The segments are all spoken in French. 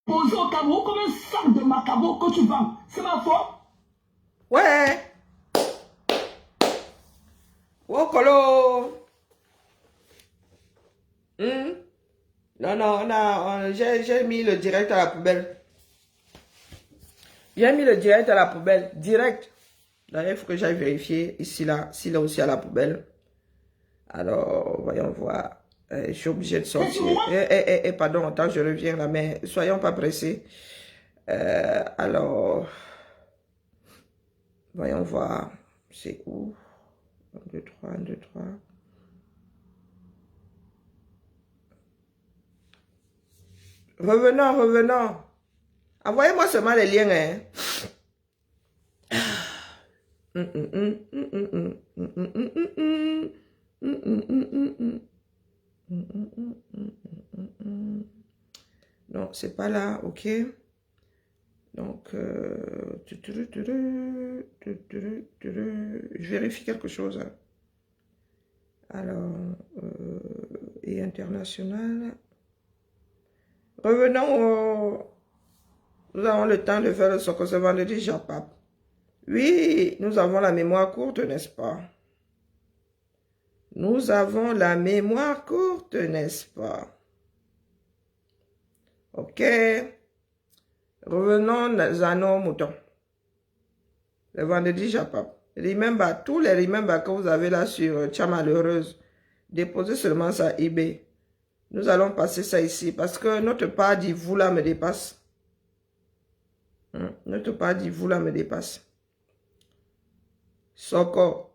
posé au Cameroun comme un sac de macabo que tu vends. C'est ma faute? Ouais. Wokolo. Non, non, j'ai mis le direct à la poubelle. J'ai mis le direct à la poubelle. Direct. D'ailleurs, il faut que j'aille vérifier ici, là, s'il est aussi à la poubelle. Alors, voyons voir. Je suis obligé de sortir. Pardon, attends, je reviens là, mais soyons pas pressés. Alors, voyons voir. C'est où? 1, 2, 3, 1, 2, 3. Revenons. Envoyez-moi seulement les liens, hein. Non, c'est pas là, ok. Donc, je vérifie quelque chose. Alors, et international. Revenons Nous avons le temps de faire le soco ce vendredi, Japap. Oui, nous avons la mémoire courte, n'est-ce pas? Nous avons la mémoire courte, n'est-ce pas? Ok. Revenons à nos moutons. Le vendredi, Japap. Remember, tous les remember que vous avez là sur Tcha Malheureuse, déposez seulement ça à eBay. Nous allons passer ça ici parce que notre part dit vous là me dépasse. Notre part dit vous là me dépasse. Soko.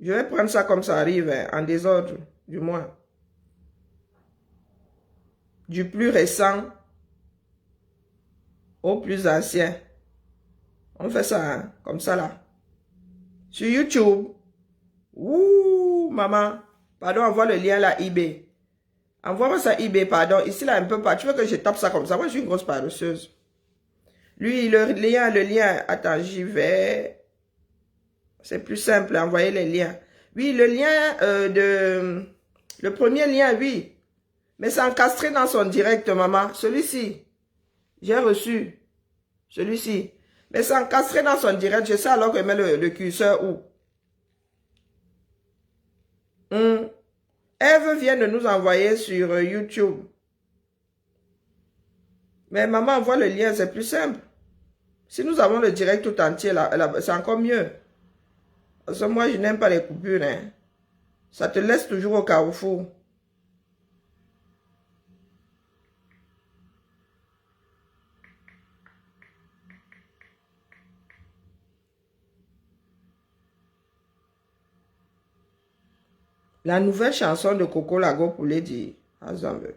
Je vais prendre ça comme ça arrive, hein, en désordre, du moins. Du plus récent au plus ancien. On fait ça, hein, comme ça là. Sur YouTube. Ouh, maman. Pardon, envoie le lien là, eBay. Envoie-moi ça eBay, pardon. Ici là, un peu pas. Tu veux que je tape ça comme ça? Moi, je suis une grosse paresseuse. Lui, le lien. Attends, j'y vais. C'est plus simple, envoyer les liens. Oui, le lien le premier lien, oui. Mais c'est encastré dans son direct, maman. Celui-ci. J'ai reçu. Celui-ci. Mais c'est encastré dans son direct. Je sais alors que met le curseur où. Eve vient de nous envoyer sur YouTube. Mais maman, envoie le lien, c'est plus simple. Si nous avons le direct tout entier, là, c'est encore mieux. Parce que moi, je n'aime pas les coupures. Hein. Ça te laisse toujours au carrefour. La nouvelle chanson de Coco Lago pour Lady Azambe.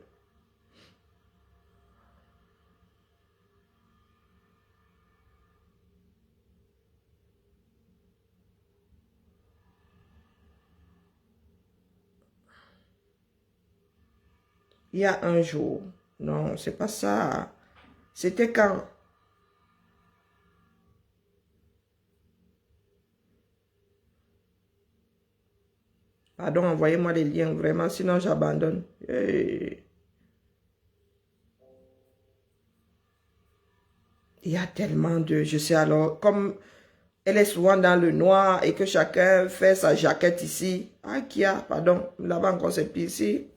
Il y a un jour. Non, c'est pas ça. C'était quand? Pardon, envoyez-moi les liens, vraiment, sinon j'abandonne. Hey. Il y a tellement de... Je sais alors, comme elle est souvent dans le noir et que chacun fait sa jaquette ici. Ah, qui a, pardon, là-bas encore c'est pire ici.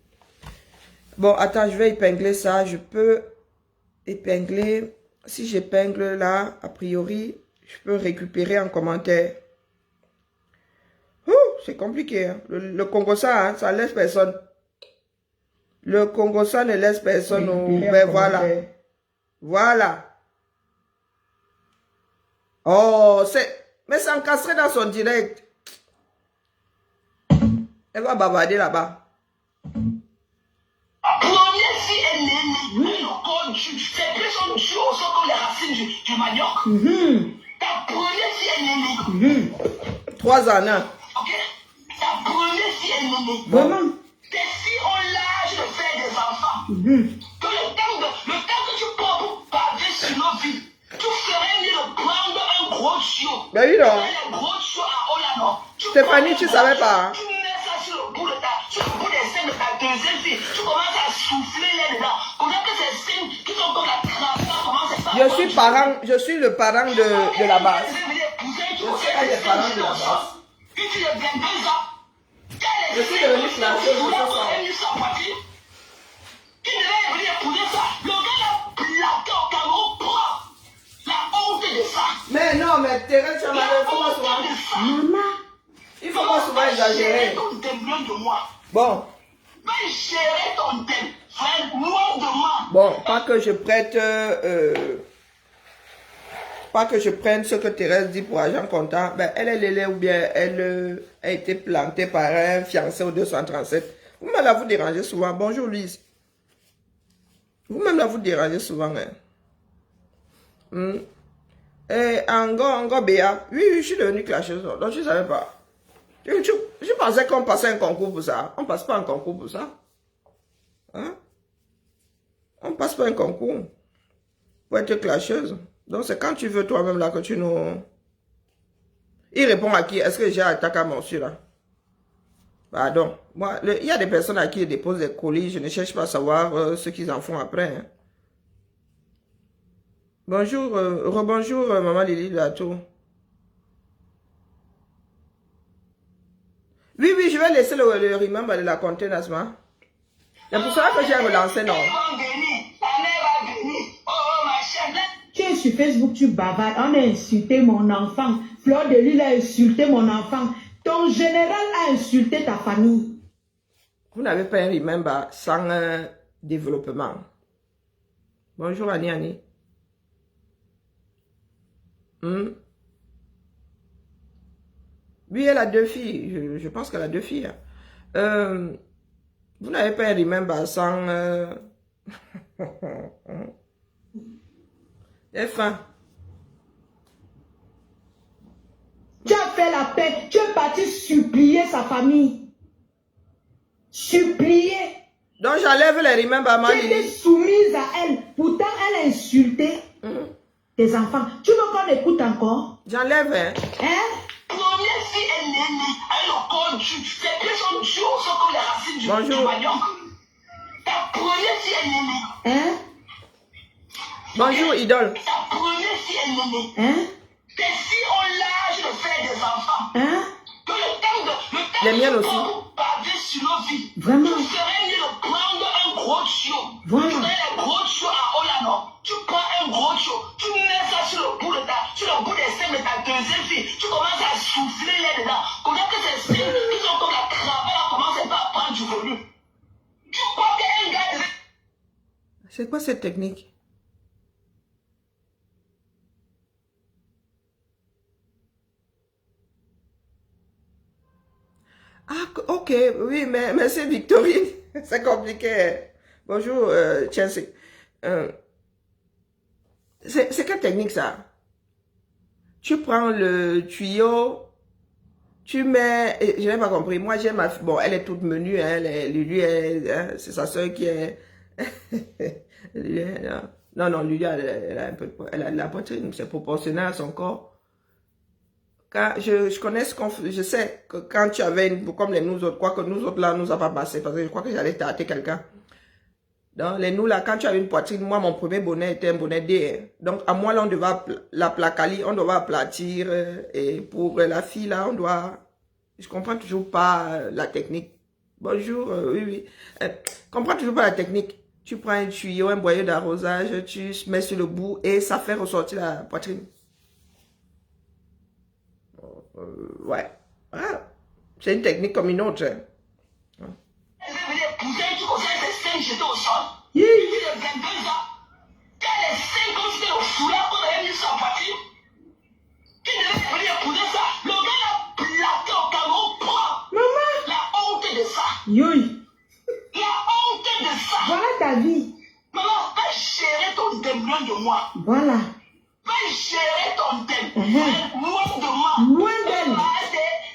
Bon, attends, je vais épingler ça. Je peux épingler. Si j'épingle là, a priori, je peux récupérer en commentaire. C'est compliqué. Hein. Le Congo-ça, hein, ça laisse personne. Le Congo-ça ne laisse personne. Ben voilà. Voilà. Oh, c'est... Mais c'est encastré dans son direct. Elle va bavarder là-bas. Première fille, elle est née. C'est plus son duo comme les racines du manioc. Ta première fille, elle est née. 3 ans, hein. Ok? Ta première fille, elle est née. Vraiment? Tes filles ont l'âge de faire des enfants. Que le temps que tu prends pour baver sur nos vies, tu ferais mieux de prendre un gros tuyau. Ben oui, non. Un gros tuyau à Olano. Stéphanie, tu savais pas. Hein? Tu mets ça sur le bout des seins de ta deuxième fille. Tu commences à souffler là-dedans. Pendant que ces seins qui sont comme la trappe Je suis le parent de la base. Je suis devenu clasheur de ce soir. Qui devait venir épouser ça? Le gars l'a plaqué au Cameroun. Pourquoi? La honte de ça. Mais non, mais Thérèse, il faut pas souvent. Maman. Il faut pas souvent exagérer. Bon. Va gérer ton thème. Frère, loin de moi. Bon, pas que je prête. Pas que je prenne ce que Thérèse dit pour agent comptant. Ben, elle est lélé ou bien elle a été plantée par un fiancé au 237. Vous-même là, vous dérangez souvent. Bonjour, Louise. Vous-même là, vous dérangez souvent. Hein? Et encore Béa. Oui, je suis devenue clasheuse. Donc, je ne savais pas. Je pensais qu'on passait un concours pour ça. On ne passe pas un concours pour ça. Hein? On ne passe pas un concours pour être clasheuse. Donc, c'est quand tu veux toi-même là que tu nous... Il répond à qui? Est-ce que j'ai attaqué à mon là? Pardon. Moi, il y a des personnes à qui ils déposent des colis. Je ne cherche pas à savoir ce qu'ils en font après. Hein. Bonjour, rebonjour, maman Lily de la Tour. Oui, je vais laisser le remember de la compter, Nasma. C'est pour ça que j'ai relancé, non. Tu es sur Facebook, tu bavardes. On a insulté mon enfant. Fleur de Lille a insulté mon enfant. Ton général a insulté ta famille. Vous n'avez pas un remember sans développement. Bonjour, Annie. Oui, elle a 2 filles. Je pense qu'elle a 2 filles. Vous n'avez pas un remember sans... F1. Tu as fait la paix. Tu es parti supplier sa famille. Supplier. Donc j'enlève les remember à ma Tu étais soumise à elle. Pourtant, elle a insulté tes enfants. Tu veux qu'on écoute encore? J'enlève, hein? Première fille, elle est née avec le corps dur. Les pieds sont durs, sont comme les racines du manioc. Ta première fille, elle est née. Bonjour, idole. Ta première fille, elle est née. Tes filles ont l'âge de faire des enfants. Que le temps les miennes aussi. Pour baver sur nos vies. Vraiment. Tu ferais mieux de prendre un gros tuyau. Voilà. Tu mets les gros tuyaux à Olano. Tu prends un gros tuyau. Tu mets ça sur le bout des seins de ta deuxième fille. Tu commences à souffler là-dedans. Pendant que ces seins qui sont comme la cravate commencent pas à prendre du volume. Tu crois qu'un gars... C'est quoi cette technique? Ah, ok, oui, mais c'est Victorine. C'est compliqué. Bonjour, Chelsea. C'est quelle technique ça? Tu prends le tuyau, tu mets... Je n'ai pas compris. Moi, j'ai ma... Bon, elle est toute menue. Hein, Lulu, c'est sa soeur qui est... non, Lulu, elle a un peu... Elle a de la poitrine. C'est proportionnel à son corps. Quand je connais ce qu'on fait, je sais que quand tu avais une, comme les nous autres, quoi que nous autres là, nous a pas passé, parce que je crois que j'allais tâter quelqu'un. Donc, les nous là, quand tu avais une poitrine, moi, mon premier bonnet était un bonnet D. Hein. Donc, à moi là, on devait la placalie, on doit aplatir, et pour la fille là, on doit, je comprends toujours pas la technique. Bonjour, oui. Je comprends toujours pas la technique. Tu prends un tuyau, un boyau d'arrosage, tu mets sur le bout, et ça fait ressortir la poitrine. Ouais. Ah, c'est une technique comme une autre. Elle veut venir pousser, tu conseilles ses seins jetés au sol. Oui. Il est 22 ans. Quand les seins comme c'était le foulard qu'on avait mis sur la poitrine, qui devait venir pousser ça? Le gars l'a plaqué au Cameroun. Pourquoi? Maman. La honte de ça. Yoï. La honte de ça. Voilà ta vie. Maman, va gérer ton démon de moi. Voilà. Va gérer ton thème. Loin de moi. Loin d'elle.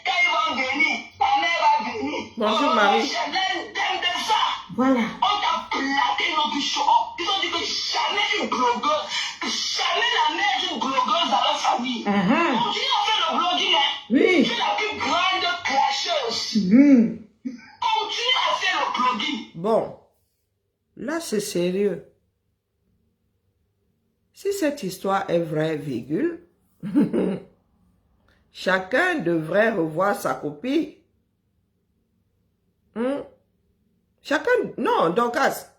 Quand ils vont venir, ta mère va venir. Bonjour, Marie. Chanel t'aime de ça. Voilà. On t'a plaqué notre show. Ils ont dit que jamais une blogueuse, que jamais la mère d'une blogueuse dans leur famille. Continue à faire le blogging, hein. Oui. Tu es la plus grande clasheuse. Continue à faire le blogging. Bon. Là, c'est sérieux. Si cette histoire est vraie, virgule, chacun devrait revoir sa copie. Chacun, non, Dorcas.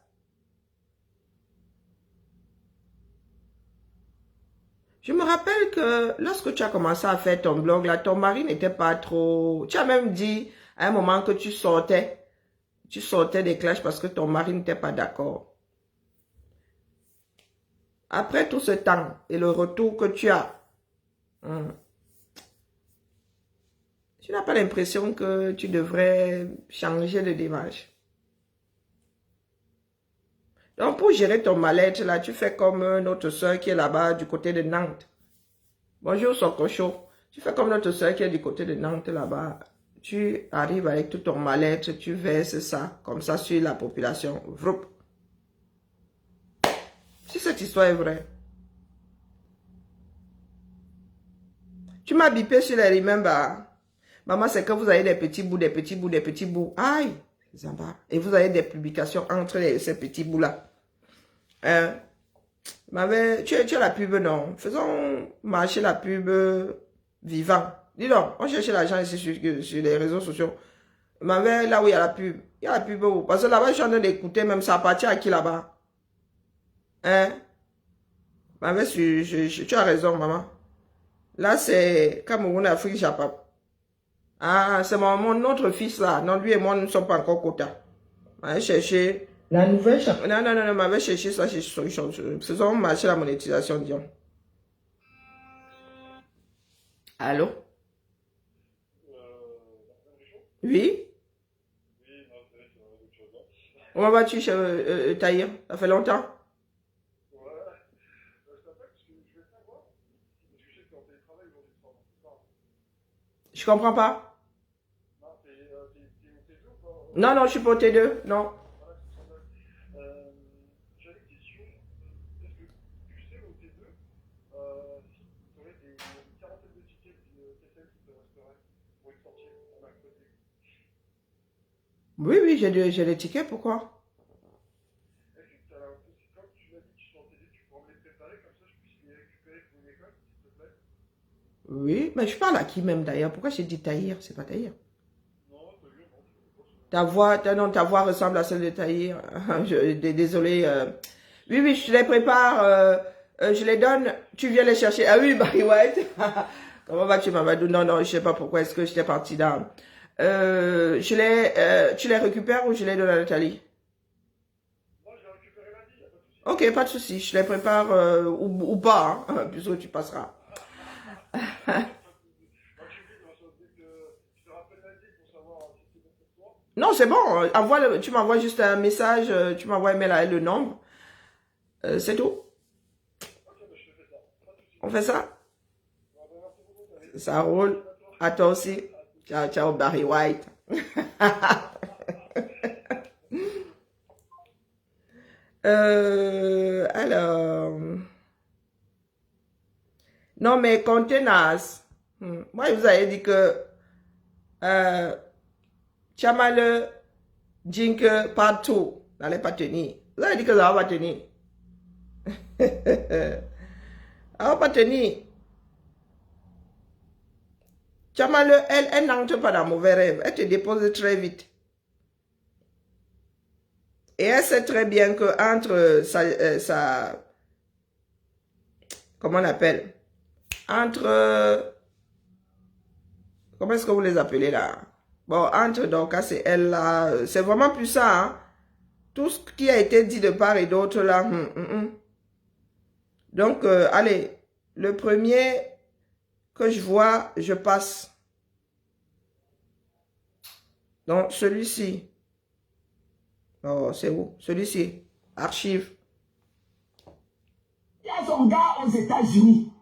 Je me rappelle que lorsque tu as commencé à faire ton blog, là, ton mari n'était pas trop... Tu as même dit à un moment que tu sortais des clashs parce que ton mari n'était pas d'accord. Après tout ce temps et le retour que tu as, tu n'as pas l'impression que tu devrais changer de démarche. Donc, pour gérer ton mal-être, là, tu fais comme notre soeur qui est là-bas du côté de Nantes. Bonjour, Sokocho. Tu fais comme notre soeur qui est du côté de Nantes, là-bas. Tu arrives avec tout ton mal-être, tu verses ça, comme ça, sur la population. Vroup. Si cette histoire est vraie. Tu m'as bipé sur les remember. Maman, c'est que vous avez des petits bouts, des petits bouts, des petits bouts. Aïe! Et vous avez des publications entre ces petits bouts-là. Tu as la pub, non? Faisons marcher la pub vivant. Dis donc, on cherche l'argent ici sur les réseaux sociaux. Là où il y a la pub. Il y a la pub où? Parce que là-bas, je suis en train d'écouter, même ça appartient à qui là-bas? Tu as raison, maman. Là, c'est Cameroun, Afrique, Japon. Ah, c'est mon autre fils là. Non, lui et moi, nous ne sommes pas encore quota. On va chercher. La nouvelle chaîne. Non, on va chercher ça chez Solution. Faisons marcher la monétisation, disons. Allô? Oui? Comment vas-tu, Tahir? Ça fait longtemps? Je comprends pas. Non, je suis pas au T2, non. J'avais une question. Est-ce que tu sais au T2 si tu aurais une quarantaine de tickets TCL qui te resteraient pour une sortie en mercredi? Oui, j'ai des tickets, pourquoi? Est-ce que comme tu m'as dit que tu sont en TD, tu peux me les préparer comme ça je puisse les récupérer pour une école, s'il te plaît? Oui, mais je parle à qui même d'ailleurs? Pourquoi j'ai dit Tahir? C'est pas Tahir. Ta voix ressemble à celle de Tahir. Désolé. Oui, je les prépare. Je les donne. Tu viens les chercher. Ah oui, Barry White. Comment vas-tu, Mamadou? Non, je sais pas pourquoi est-ce que j'étais partie là. Tu les récupères ou je les donne à Nathalie? Non, je vais récupérer lundi, y a pas de souci. Ok, pas de souci. Je les prépare ou pas, hein, puisque tu passeras. Non, c'est bon. Tu m'envoies juste un message, tu m'envoies un mail avec le nombre. C'est tout. On fait ça? Ça roule. À toi aussi. Ciao, ciao, Barry White. Alors. Non, mais contenance. Moi, je vous avais dit que Chamale Jink partout n'allait pas tenir. Vous avez dit que ça va pas tenir. Ça va pas tenir. Chamale, elle n'entre pas dans mauvais rêve. Elle te dépose très vite. Et elle sait très bien que entre sa comment on appelle? Entre comment est-ce que vous les appelez là? Bon, entre Dorcas et elle là, c'est vraiment plus ça. Hein? Tout ce qui a été dit de part et d'autre là. Donc, allez, le premier que je vois, je passe. Donc, celui-ci. Oh, c'est où? Celui-ci. Archive. Il y a son gars aux États-Unis.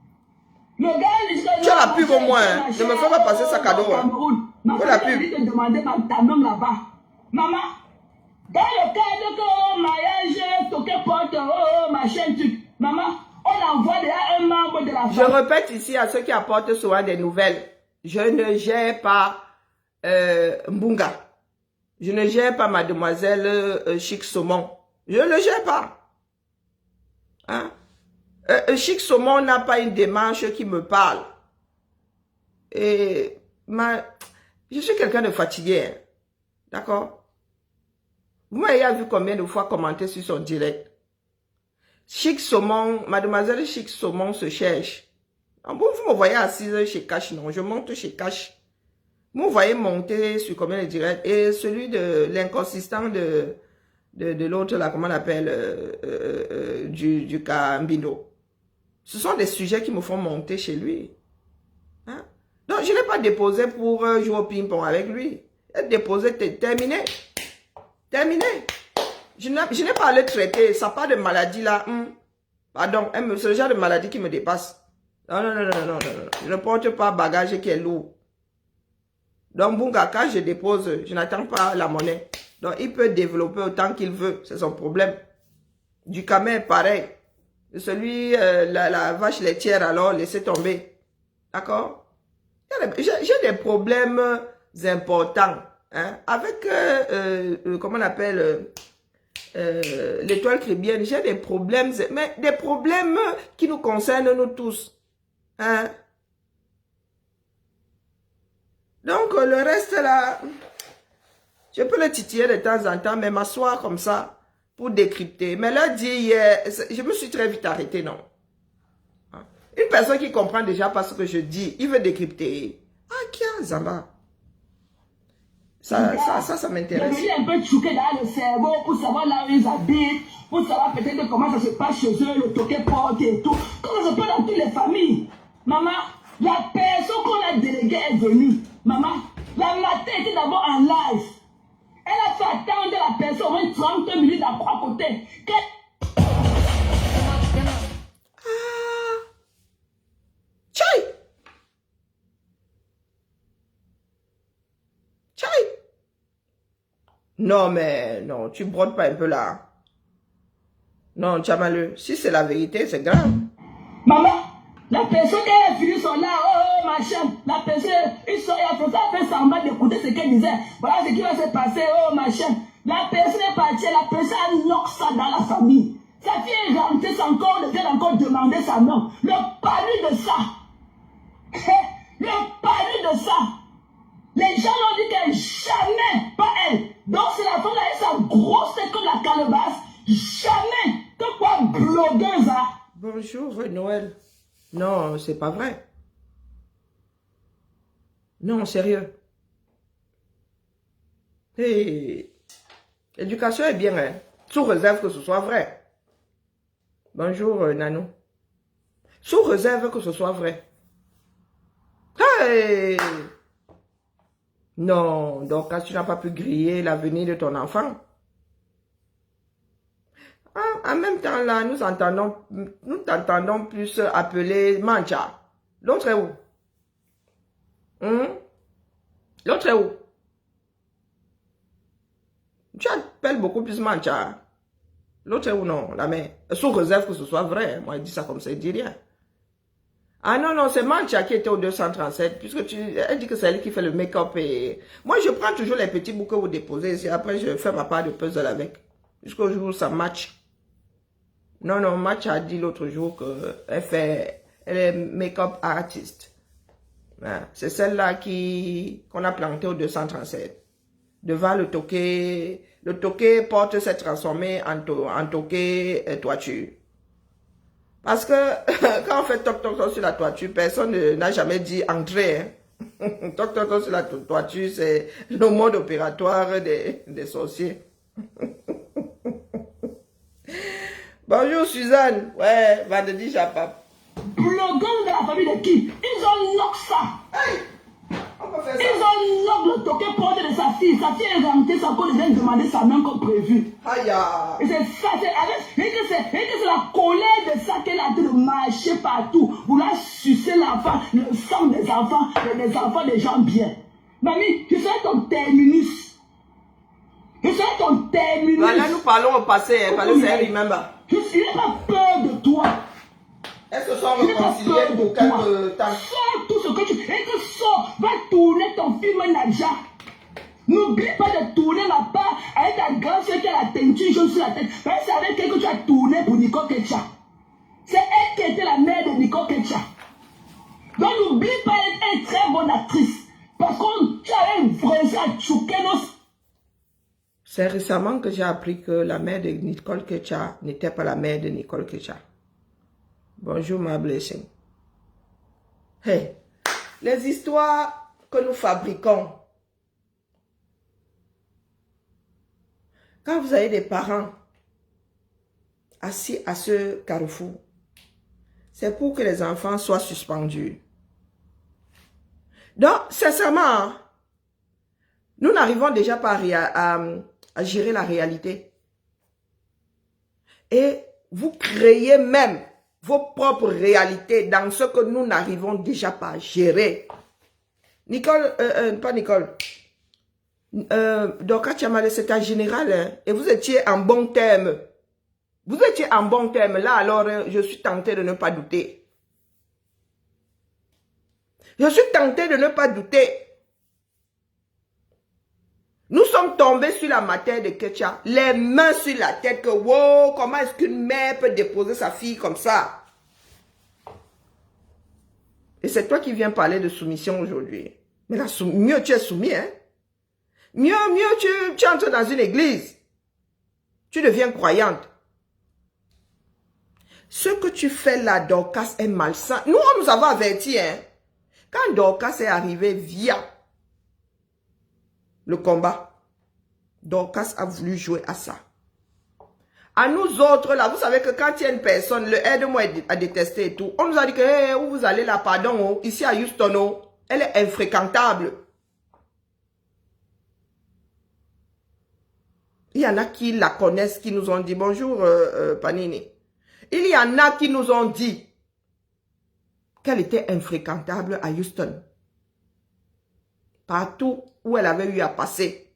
Le gars, tu as la pub au moins. Hein. Ne me fais pas passer sa cadeau. Hein. Maman, la pub. te demander ta nom là-bas. Maman, dans le cadre que mariage, toqué porte, ma chaîne, maman, on envoie déjà un membre de la famille. Je répète ici à ceux qui apportent souvent des nouvelles. Je ne gère pas Mbunga. Je ne gère pas mademoiselle Chic Saumon. Je ne le gère pas. Hein? Chic Saumon n'a pas une démarche qui me parle. Et je suis quelqu'un de fatigué. Hein. D'accord? Vous m'avez vu combien de fois commenter sur son direct. Chic Saumon, mademoiselle Chic Saumon se cherche. Bon, vous me voyez assise chez Cash, non? Je monte chez Cash. Vous me voyez monter sur combien de directs. Et celui de l'inconsistant de l'autre, là, comment on appelle, du Cambino. Ce sont des sujets qui me font monter chez lui. Hein? Donc, je n'ai pas déposé pour jouer au ping-pong avec lui. Déposé, terminé. Terminé. Je n'ai pas à le traiter. Ça part de maladie là. Pardon, c'est le genre de maladie qui me dépasse. Non. Je ne porte pas bagage qui est lourd. Donc, Bunga, quand je dépose, je n'attends pas la monnaie. Donc, il peut développer autant qu'il veut. C'est son problème. Du Camer, pareil. Celui, la vache laitière, alors, laissez tomber. D'accord? J'ai des problèmes importants. Hein? Avec, comment on appelle, l'étoile chrétienne, j'ai des problèmes, mais des problèmes qui nous concernent nous tous. Hein? Donc, le reste là, je peux le titiller de temps en temps, mais m'asseoir comme ça pour décrypter. Mais là, je me suis très vite arrêté, non? Une personne qui comprend déjà pas ce que je dis, il veut décrypter. Ah, qui a Zamba? Ça m'intéresse. Je suis un peu choqué dans le cerveau pour savoir là où ils habitent, pour savoir peut-être comment ça se passe chez eux, le toquet porte et tout. Comment ça se passe dans toutes les familles? Maman, la personne qu'on a déléguée est venue. Maman, la matin était d'abord en live. Elle a fait attendre la personne au moins 30 minutes à côté. Non, mais non, tu brodes pas un peu là. Non, Tchamaleux, si c'est la vérité, c'est grave. Maman, la personne qui a fini son là, oh machin, la personne, il a fait semblant d'écouter ce qu'elle disait. Voilà ce qui va se passer, oh machin. La personne est partie, la personne a knock ça dans la famille. Sa fille est rentrée, elle a encore demandé sa main. Le pari de ça. Le pari de ça. Les gens l'ont dit qu'elle jamais, pas elle. Donc c'est la femme là, elle sa grosse tête comme la calebasse. Jamais. Que quoi, blogueuse, hein? Bonjour, Noël. Non, c'est pas vrai. Non, sérieux. Hey, l'éducation est bien, hein. Sous réserve que ce soit vrai. Bonjour, Nanou. Sous réserve que ce soit vrai. Hey! Non, donc quand tu n'as pas pu griller l'avenir de ton enfant. En même temps, là, nous t'entendons plus appeler Mancha. L'autre est où? L'autre est où? Tu appelles beaucoup plus Mancha. L'autre est où, non? La mère. Sous réserve que ce soit vrai. Moi, je dis ça comme ça, il dit rien. Ah non, c'est Mancha qui était au 237, puisque elle dit que c'est elle qui fait le make-up et... Moi, je prends toujours les petits bouts que vous déposez, et après, je fais ma part de puzzle avec. Jusqu'au jour où ça match. Non, Match a dit l'autre jour qu'elle est make-up artiste. C'est celle-là qu'on a plantée au 237. Devant le toquet. Le toquet porte s'est transformé en toquet toiture. Parce que quand on fait toc-toc sur la toiture, personne n'a jamais dit entrer. Hein. Toc-toc sur la toiture, c'est le mode opératoire des sorciers. Bonjour Suzanne. Ouais, vendredi Japap. Blogueur de la famille de qui? Ils ont knock ça. Hey, on peut faire ça. Ils ont knock le toquet porte de sa fille. Sa fille est rentrée, sa cause vient demander sa main comme prévu. Aïe. Et c'est ça, c'est la colère de ça qu'elle a de marcher partout. Vouloir sucer l'enfant, le sang des enfants des gens bien. Mamie, je serai ton terminus. Je serai ton terminus. Là, nous parlons au passé, hein, parce que c'est remember. Je n'ai pas peur de toi. Elles se sont réconciliées pour quelques temps. Sors tout ce que tu... Et que sors, va tourner ton film Nadja. N'oublie pas de tourner ma part avec ta grande soeur qui a la teinture jaune sur la tête. Parce que c'est avec elle que tu as tourné pour Nicole Ketcha. C'est elle elle qui était la mère de Nicole Ketcha. Donc n'oublie pas, elle est très bonne actrice. Par contre, tu avais réussi à choquer nos... C'est récemment que j'ai appris que la mère de Nicole Ketcha n'était pas la mère de Nicole Ketcha. Bonjour ma blessing. Hey, les histoires que nous fabriquons. Quand vous avez des parents assis à ce carrefour, c'est pour que les enfants soient suspendus. Donc, sincèrement, nous n'arrivons déjà pas à gérer la réalité. Et vous créez même vos propres réalités dans ce que nous n'arrivons déjà pas à gérer. Nicole, pas Nicole, Dorcas Tchamale, c'est un général, hein, et vous étiez en bon terme. Vous étiez en bon terme. Là, alors, je suis tentée de ne pas douter. Je suis tentée de ne pas douter. Nous sommes tombés sur la matière de Ketcha, les mains sur la tête, que wow, comment est-ce qu'une mère peut déposer sa fille comme ça? Et c'est toi qui viens parler de soumission aujourd'hui. Mais là, mieux tu es soumis, hein? Mieux tu entres dans une église. Tu deviens croyante. Ce que tu fais là, Dorcas, est malsain. Nous, on nous avons averti, hein? Quand Dorcas est arrivé via le combat, Dorcas a voulu jouer à ça. À nous autres, là, vous savez que quand il y a une personne, le aide-moi à détester et tout, on nous a dit que, hey, où vous allez là, pardon, oh, ici à Houston, oh, elle est infréquentable. Il y en a qui la connaissent, qui nous ont dit, bonjour, Panini. Il y en a qui nous ont dit qu'elle était infréquentable à Houston. Partout où elle avait eu à passer,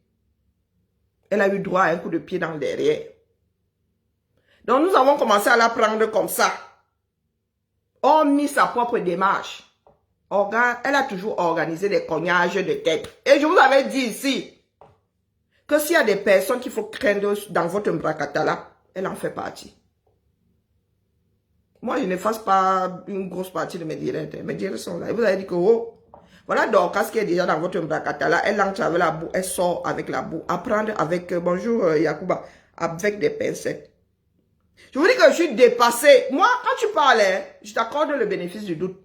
elle a eu droit à un coup de pied dans le derrière. Donc nous avons commencé à la prendre comme ça. On a mis sa propre démarche. Elle a toujours organisé des cognages de tête. Et je vous avais dit ici que s'il y a des personnes qu'il faut craindre dans votre Mbrakatala, elle en fait partie. Moi, je ne fasse pas une grosse partie de mes directs. Mes directs sont là. Et vous avez dit que, oh, voilà Dorcas qui est déjà dans votre Mbrakatala. Elle entre avec la boue, elle sort avec la boue. Apprendre avec, bonjour Yacouba, avec des pincettes. Je vous dis que je suis dépassée. Moi, quand tu parles, je t'accorde le bénéfice du doute.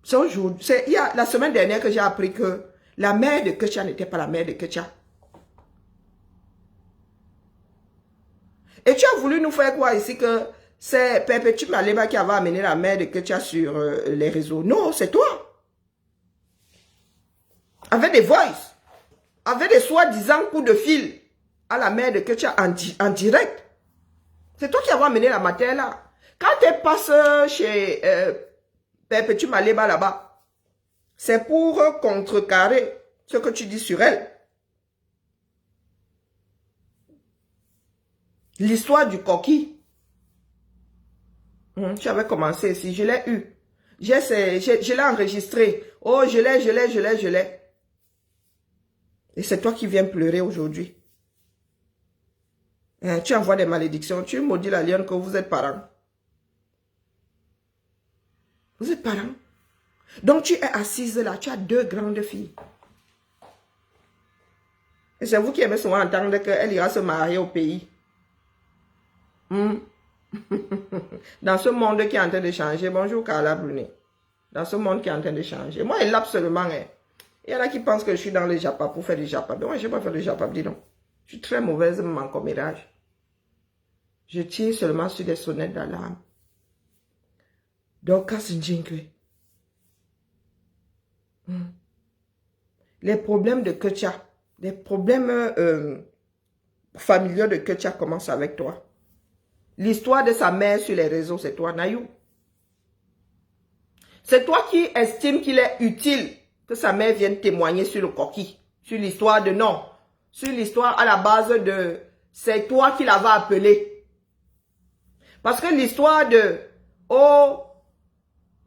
C'est il y a la semaine dernière que j'ai appris que la mère de Ketcha n'était pas la mère de Ketcha. Et tu as voulu nous faire quoi ici que c'est Perpétue Maleba qui avait amené la mère de Ketcha sur les réseaux. Non, c'est toi. Avec des voices. Avec des soi-disant coups de fil à la mère de Ketcha en direct. C'est toi qui as amené la matière là. Quand elle passe chez Perpétue Maleba là-bas, c'est pour contrecarrer ce que tu dis sur elle. L'histoire du coquille. Tu avais commencé ici, je l'ai eu. Je l'ai enregistré. Oh, je l'ai. Et c'est toi qui viens pleurer aujourd'hui. Tu envoies des malédictions. Tu maudis la lionne que vous êtes parents. Vous êtes parents. Donc tu es assise là, tu as 2 grandes filles. Et c'est vous qui aimez souvent entendre qu'elle ira se marier au pays. Dans ce monde qui est en train de changer. Bonjour Carla Brunet. Dans ce monde qui est en train de changer. Moi, elle absolument. Hein. Il y en a qui pensent que je suis dans le Japa pour faire du Japa. Mais moi, je ne vais pas faire du Japa. Dis donc. Je suis très mauvaise en commérage. Je tire seulement sur des sonnettes d'alarme. Donc, les problèmes de Ketcha, les problèmes familiaux de Ketcha commencent avec toi. L'histoire de sa mère sur les réseaux, c'est toi, Nayou. C'est toi qui estime qu'il est utile que sa mère vienne témoigner sur le coquille, sur l'histoire de non, sur l'histoire à la base de c'est toi qui l'avais appelé. Parce que l'histoire de oh,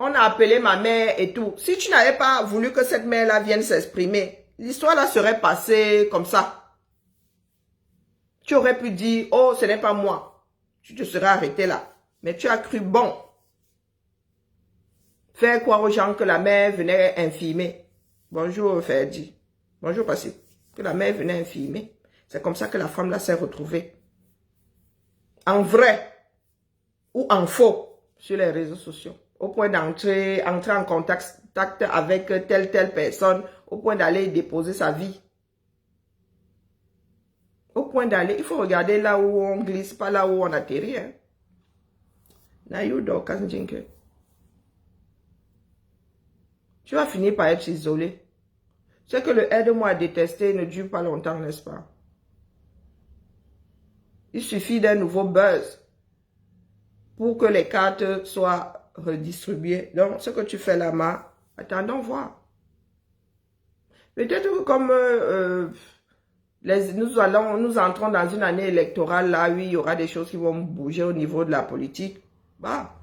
on a appelé ma mère et tout. Si tu n'avais pas voulu que cette mère-là vienne s'exprimer, l'histoire là serait passée comme ça. Tu aurais pu dire, oh, ce n'est pas moi. Tu te serais arrêté là. Mais tu as cru bon faire croire aux gens que la mère venait infirmer. Bonjour Ferdi. Bonjour Passy. Que la mère venait infirmer. C'est comme ça que la femme là s'est retrouvée. En vrai ou en faux sur les réseaux sociaux. Au point entrer en contact avec telle personne. Au point d'aller déposer sa vie. Au point d'aller, il faut regarder là où on glisse, pas là où on atterrit. Hein. Tu vas finir par être isolé. C'est que le aide-moi à détester ne dure pas longtemps, n'est-ce pas? Il suffit d'un nouveau buzz pour que les cartes soient redistribuées. Donc, ce que tu fais là, attendons voir. Peut-être que comme nous entrons dans une année électorale, là, oui, il y aura des choses qui vont bouger au niveau de la politique. Bah,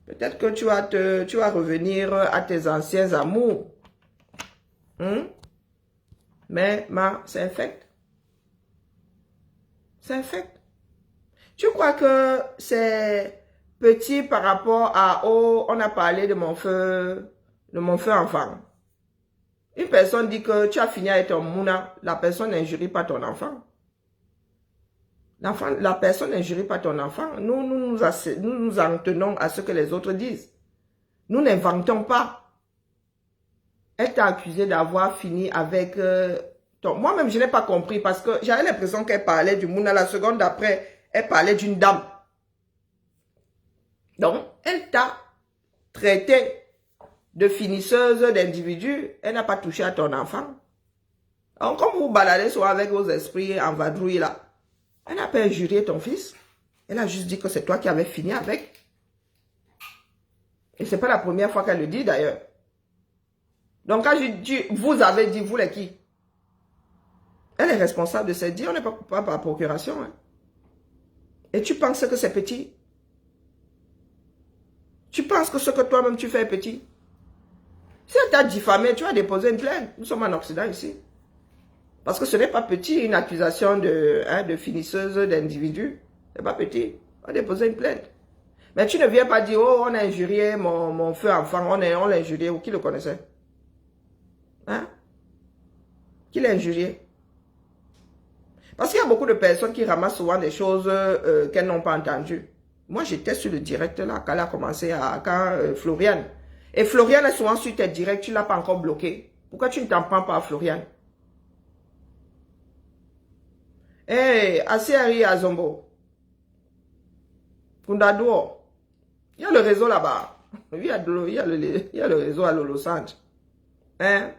peut-être que tu vas revenir à tes anciens amours. Mais, c'est un fait. C'est un fait. Tu crois que c'est petit par rapport à, oh, on a parlé de mon feu enfant. Une personne dit que tu as fini avec ton mouna, la personne n'injurie pas ton enfant. La personne n'injurie pas ton enfant. Nous nous en tenons à ce que les autres disent. Nous n'inventons pas. Elle t'a accusé d'avoir fini avec ton... Moi-même, je n'ai pas compris parce que j'avais l'impression qu'elle parlait du mouna. La seconde d'après, elle parlait d'une dame. Donc, elle t'a traité de finisseuse d'individus. Elle n'a pas touché à ton enfant. Donc, comme vous baladez soit avec vos esprits en vadrouille là, elle n'a pas injurié ton fils. Elle a juste dit que c'est toi qui avais fini avec. Et c'est pas la première fois qu'elle le dit d'ailleurs. Donc quand je dis, vous avez dit, vous les qui? Elle est responsable de ses dires, on n'est pas coupable par procuration. Hein. Et tu penses que c'est petit? Tu penses que ce que toi-même tu fais est petit? Si elle t'a diffamé, tu vas déposer une plainte. Nous sommes en Occident ici. Parce que ce n'est pas petit, une accusation de finisseuse d'individu. Ce n'est pas petit. On va déposer une plainte. Mais tu ne viens pas dire, oh, on a injurié mon feu enfant, on l'a injurié, ou qui le connaissait? Hein? Qui l'a injurié? Parce qu'il y a beaucoup de personnes qui ramassent souvent des choses qu'elles n'ont pas entendues. Moi, j'étais sur le direct là, quand elle a commencé Floriane. Et Floriane est souvent sur tes directs, tu ne l'as pas encore bloqué. Pourquoi tu ne t'en prends pas à Floriane? Hey, Asiari Azombo. Kundadou. Il y a le réseau là-bas. Il y a le réseau à Lolo Centre. Hein?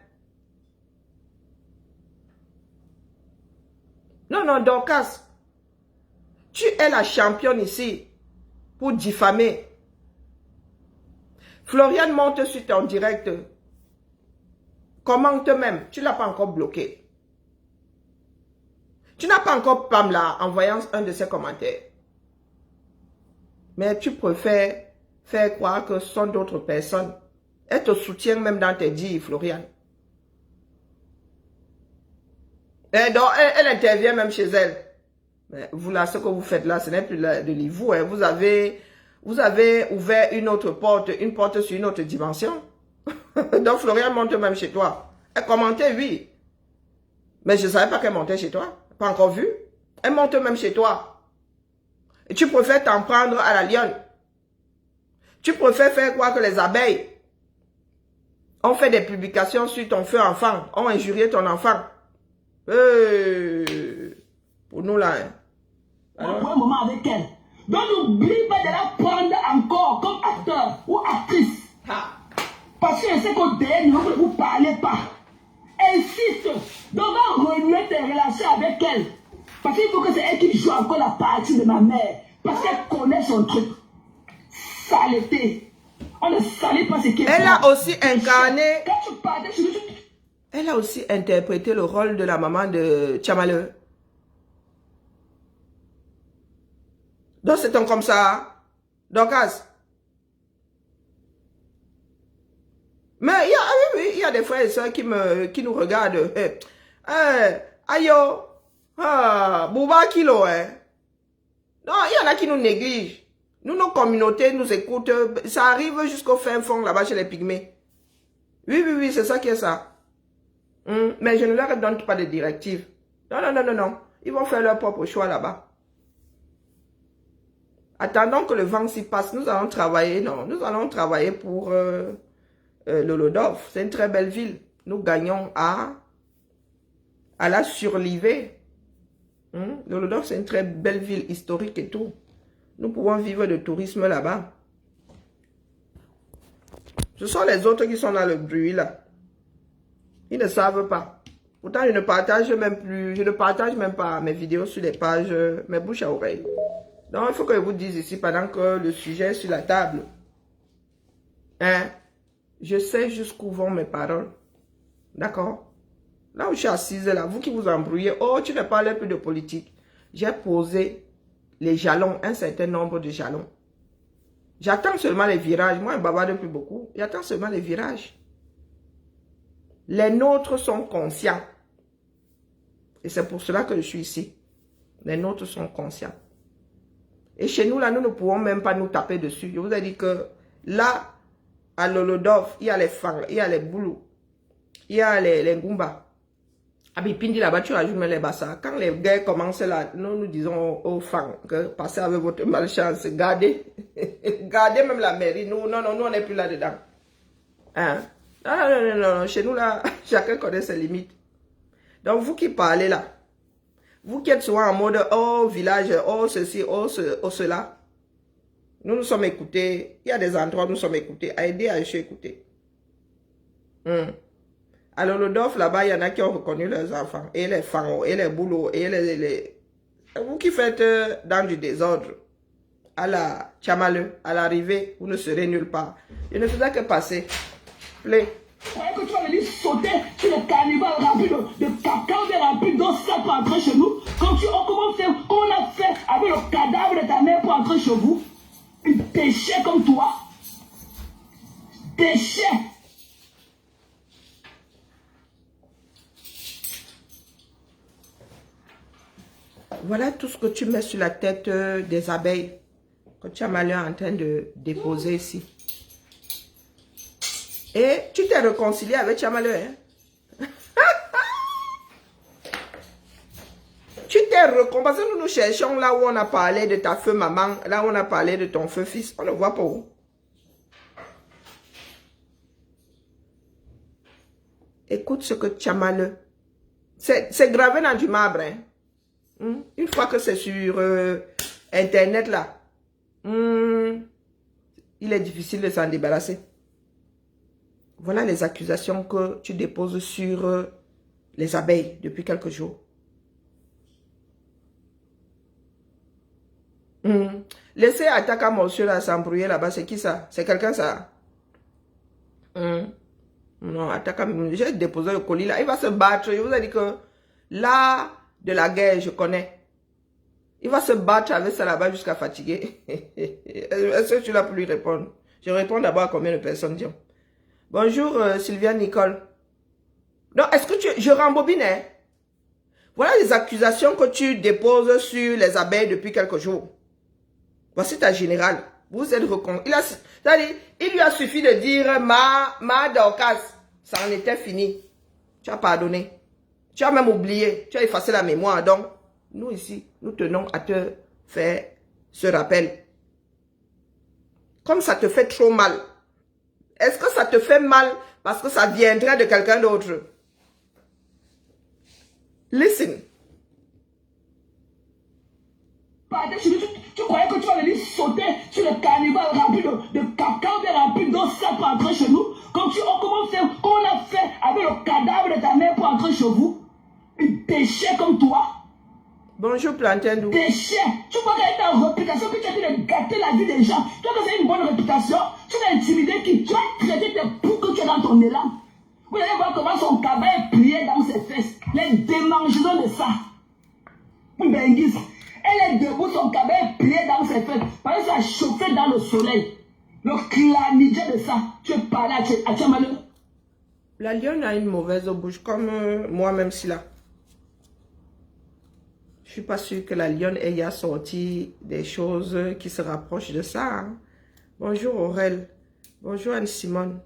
Non, Dorcas. Tu es la championne ici pour diffamer. Floriane monte sur ton direct. Commente même. Tu ne l'as pas encore bloqué. Tu n'as pas encore Pamela en voyant un de ses commentaires. Mais tu préfères faire croire que ce sont d'autres personnes. Elle te soutient même dans tes dires, Floriane. Et donc, elle intervient même chez elle. Mais vous là, ce que vous faites là, ce n'est plus de l'ivou. Hein. Vous avez ouvert une autre porte, une porte sur une autre dimension. Donc, Floriane monte même chez toi. Elle commentait, oui. Mais je ne savais pas qu'elle montait chez toi. Pas encore vu. Elle monte même chez toi. Et tu préfères t'en prendre à la lionne. Tu préfères faire croire que les abeilles ont fait des publications sur ton feu enfant, ont injurié ton enfant. Pour nous là. Hein. Alors, un moment avec elle. Donc n'oublie pas de la prendre encore comme acteur ou actrice. Parce que je sais qu'au DM, vous ne vous parlez pas. Insiste. Donc va renouer tes relations avec elle. Parce qu'il faut que c'est elle qui joue encore la partie de ma mère. Parce qu'elle connaît son truc. Saleté. On ne salait pas ce qu'elle fait. Elle a aussi incarné. Quand tu parlais, Elle a aussi interprété le rôle de la maman de Tchamaleu. Donc c'est un comme ça. Dorcas. Mais il y a des frères et sœurs qui nous regardent. Ayo. Bouba Kilo. Non, il y en a qui nous négligent. Nous, nos communautés nous écoutent. Ça arrive jusqu'au fin fond là-bas chez les pygmées. Oui, oui, oui, c'est ça qui est ça. Mais je ne leur donne pas de directives. Non, non, non, non, non. Ils vont faire leur propre choix là-bas. Attendons que le vent s'y passe. Nous allons travailler. Non, nous allons travailler pour Lolodov. C'est une très belle ville. Nous gagnons à la surliver. Lolodov, c'est une très belle ville historique et tout. Nous pouvons vivre de tourisme là-bas. Ce sont les autres qui sont dans le bruit là. Ils ne savent pas. Pourtant, je ne partage même pas mes vidéos sur les pages, mes bouches à oreilles. Donc, il faut que je vous dise ici, pendant que le sujet est sur la table. Je sais jusqu'où vont mes paroles. D'accord? Là où je suis assise, là, vous qui vous embrouillez, oh, tu ne parles plus de politique. J'ai posé les jalons, un certain nombre de jalons. J'attends seulement les virages. Moi, je ne bavarde plus beaucoup. J'attends seulement les virages. Les nôtres sont conscients. Et c'est pour cela que je suis ici. Les nôtres sont conscients. Et chez nous, là, nous ne pouvons même pas nous taper dessus. Je vous ai dit que là, à Lolodov, il y a les fangs, il y a les boulous, il y a les Ngumba. À Bipindi, là-bas, tu rajoutes même les bassas. Quand les guerres commencent là, nous disons aux fangs que passez avec votre malchance, gardez. Gardez même la mairie. Nous, non, non, nous, on n'est plus là-dedans. Hein? Non, non, non, non, non. Chez nous, là, chacun connaît ses limites. Donc, vous qui parlez là, vous qui êtes souvent en mode, oh, village, oh, ceci, oh, cela, nous nous sommes écoutés. Il y a des endroits où nous sommes écoutés. Aidez à être écoutés. Alors, le Lolodov, là-bas, il y en a qui ont reconnu leurs enfants, et les fangs, et les boulots, et les... Vous qui faites dans du désordre, à la Tchamaleu, à l'arrivée, vous ne serez nulle part. Je ne faisais que passer. Play. Tu croyais que tu vas venir sauter sur les cannibales remplis de cacao, bien remplis d'eau sale pour entrer chez nous? Comme on a fait avec le cadavre de ta mère pour entrer chez vous? Un déchet comme toi. Déchet. Voilà tout ce que tu mets sur la tête des abeilles que Tchamaleu est en train de déposer ici. Et tu t'es réconcilié avec Tchamaleu, hein? Tu t'es réconcilié. Parce que nous cherchons là où on a parlé de ta feu maman, là où on a parlé de ton feu fils. On ne voit pas où. Écoute ce que Tchamaleu. C'est gravé dans du marbre, hein? Une fois que c'est sur Internet, là, il est difficile de s'en débarrasser. Voilà les accusations que tu déposes sur les abeilles depuis quelques jours. Laissez Ataka Monsieur là s'embrouiller là-bas, c'est qui ça? C'est quelqu'un ça? Non, Ataka, j'ai déposé le colis là, il va se battre. Je vous ai dit que là... de la guerre, je connais. Il va se battre avec ça là-bas jusqu'à fatiguer. Est-ce que tu l'as pu lui répondre? Je réponds d'abord à combien de personnes disent. Bonjour Sylvia Nicole. Non, est-ce que je rembobine, hein? Voilà les accusations que tu déposes sur les abeilles depuis quelques jours. Voici ta générale. Vous êtes réconcilié. Il lui a suffi de dire ma Dorcas. Ça en était fini. Tu as pardonné. Tu as même oublié, tu as effacé la mémoire. Donc, nous ici, nous tenons à te faire ce rappel. Comme ça te fait trop mal. Est-ce que ça te fait mal parce que ça viendrait de quelqu'un d'autre? Listen. Tu croyais que tu vas venir sauter sur les cannibales remplis de cacao, bien remplis d'eau sale pour entrer chez nous? Comme on a fait avec le cadavre de ta mère pour entrer chez vous? Un déchet comme toi. Bonjour Plantendou. Déchet. Tu crois qu'avec ta réputation que tu as dit de gâter la vie des gens, tu as une bonne réputation, tu vas intimider qui? Tu vas traiter tes poux que tu as dans ton élan. Vous allez voir comment son cabas est plié dans ses fesses. Les démangeaisons de ça. Benguis. Elle est debout, son cabas est plié dans ses fesses. Parce que ça a chauffé dans le soleil. Le chlamydia de ça. Tu es parlé à Tchamaleu. La lionne a une mauvaise bouche, comme moi-même si là. Je suis pas sûre que la lionne ait sorti des choses qui se rapprochent de ça. Hein. Bonjour Aurel. Bonjour Anne-Simone.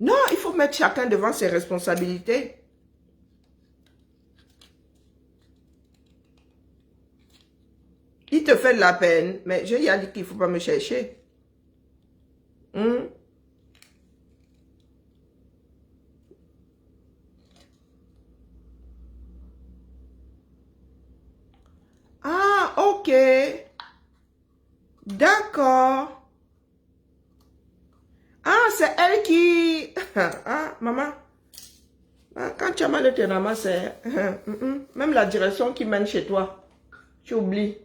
Non, il faut mettre chacun devant ses responsabilités. Il te fait de la peine, mais je lui ai dit qu'il ne faut pas me chercher. Ah, ok. D'accord. Ah, c'est elle qui... Ah, maman. Ah, quand tu as mal te ramasses, même la direction qui mène chez toi, tu oublies.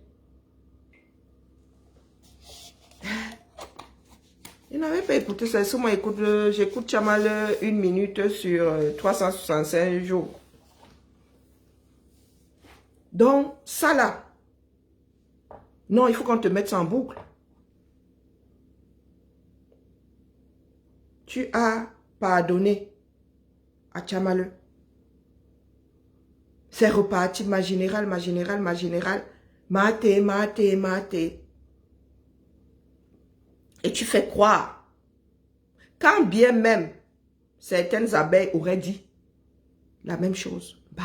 Il n'avait pas écouté ça. Si moi, j'écoute Chamal 1 minute sur 365 jours. Donc, ça là. Non, il faut qu'on te mette ça en boucle. Tu as pardonné à Chamal. C'est reparti, ma générale. Mate. Et tu fais croire. Quand bien même certaines abeilles auraient dit la même chose, bah,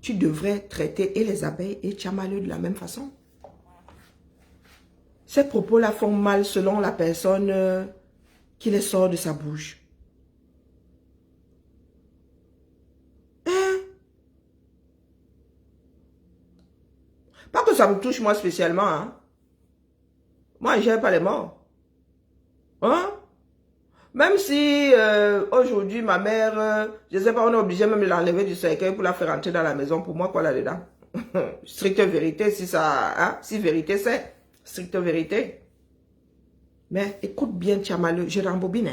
tu devrais traiter et les abeilles et Chamaleux de la même façon. Ces propos-là font mal selon la personne qui les sort de sa bouche. Hein? Pas que ça me touche moi spécialement, hein. Moi, je n'aime pas les morts. Hein? Même si aujourd'hui, ma mère, je ne sais pas, on est obligé même de l'enlever du cercueil pour la faire rentrer dans la maison. Pour moi, quoi là-dedans? Stricte vérité, si ça... Hein? Si vérité, c'est stricte vérité. Mais écoute bien, Chamaleux, je rembobine.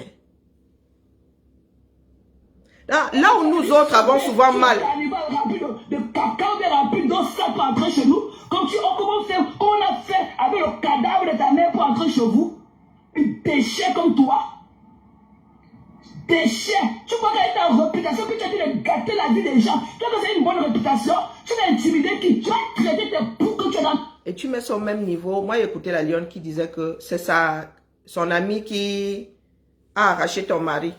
Hein? Là où nous autres avons souvent mal. De caca bien rempli d'eau sale pour entrer chez nous. Comme on a fait avec le cadavre de ta mère pour entrer chez vous. Un déchet comme toi. Déchet. Tu vois qu'elle est en réputation, que tu as dit de gâter la vie des gens. Tu as que c'est une bonne réputation. Tu vas intimider qui? Tu vas traiter tes poux que tu as dans... Et tu mets ça au même niveau. Moi, j'ai écouté la lionne qui disait que c'est son ami qui a arraché ton mari.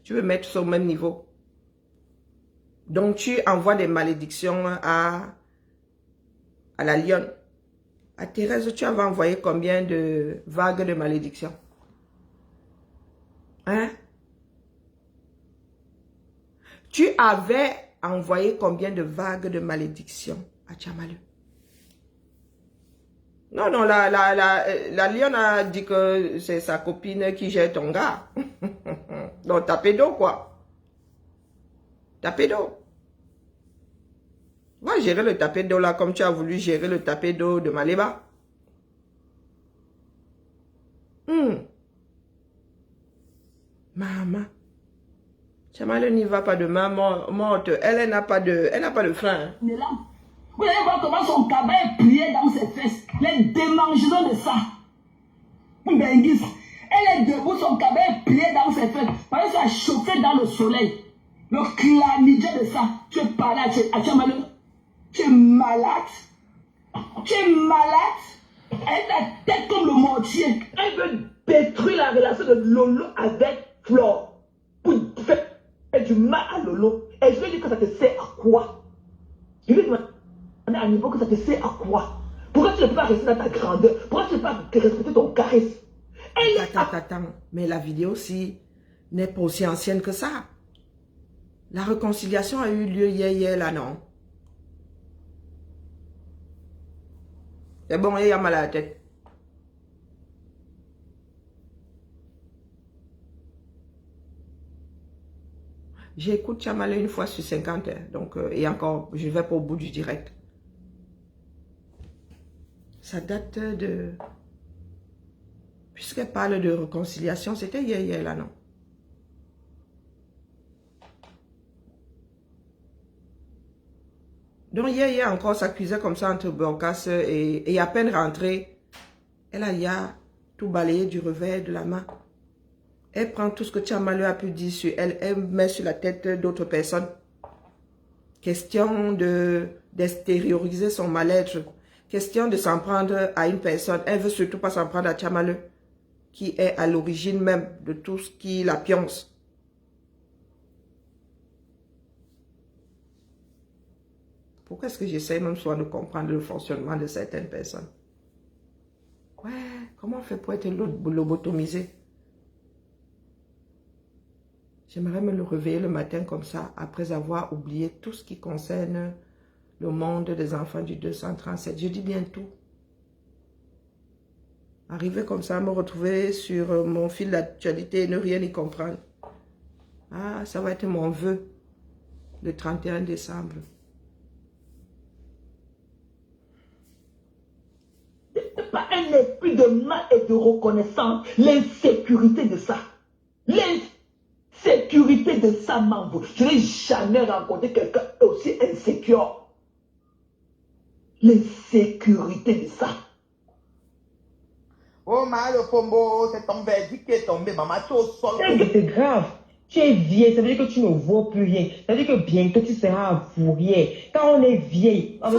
Tu veux mettre ça au même niveau. Donc, tu envoies des malédictions à la lionne. À Thérèse, tu avais envoyé combien de vagues de malédictions? Hein? Tu avais envoyé combien de vagues de malédictions à Chamaleux? Non, non, la lionne a dit que c'est sa copine qui gère ton gars. Donc, t'as pédo, quoi. T'as pédo. Va gérer le tapé d'eau là comme tu as voulu gérer le tapé d'eau de Maléba. Maman. Chamaleux n'y va pas de main morte. Elle n'a pas de frein. Vous allez voir comment son cabas est plié dans ses fesses. Les démangeaisons de ça. Benguis. Elle est debout, son cabas est plié dans ses fesses. Parce que ça a chauffé dans le soleil. Le chlamydia de ça. Tu es parlé à Chamaleux. Tu es malade. Tu es malade. Elle a la tête comme le mortier. Elle veut détruire la relation de Lolo avec Flore. Pour faire du mal à Lolo. Et je lui dis que ça te sert à quoi? Je lui dis à un niveau que ça te sert à quoi? Pourquoi tu ne peux pas rester dans ta grandeur? Pourquoi tu ne peux pas respecter ton charisme? Attends. Mais la vidéo aussi n'est pas aussi ancienne que ça. La réconciliation a eu lieu hier là, non? C'est bon, il y a mal à la tête. J'écoute Chamaleux une fois sur 50. Donc, et encore, je ne vais pas au bout du direct. Ça date de... Puisqu'elle parle de réconciliation, c'était hier là, non? Donc hier encore, s'accusait comme ça entre Borkas et à peine rentrée, elle a tout balayé du revers de la main. Elle prend tout ce que Chamaleux a pu dire sur elle, elle met sur la tête d'autres personnes. question d'extérioriser son mal-être, question de s'en prendre à une personne. Elle veut surtout pas s'en prendre à Tchamaleu, qui est à l'origine même de tout ce qui la pionce. Pourquoi est-ce que j'essaie même soit de comprendre le fonctionnement de certaines personnes? Ouais, comment on fait pour être lobotomisé? J'aimerais me le réveiller le matin comme ça, après avoir oublié tout ce qui concerne le monde des enfants du 237. Je dis bien tout. Arriver comme ça, me retrouver sur mon fil d'actualité et ne rien y comprendre. Ah, ça va être mon vœu le 31 décembre. Pas un esprit de mal et de reconnaissance. L'insécurité de ça. L'insécurité de ça, membre. Je n'ai jamais rencontré quelqu'un aussi insécure. L'insécurité de ça. Oh, le Pombo, c'est ton verdict qui est tombé, maman, tu es au sol. C'est grave. Tu es vieille, ça veut dire que tu ne vaux plus rien. Ça veut dire que bientôt tu seras avoué. Quand on est vieille, en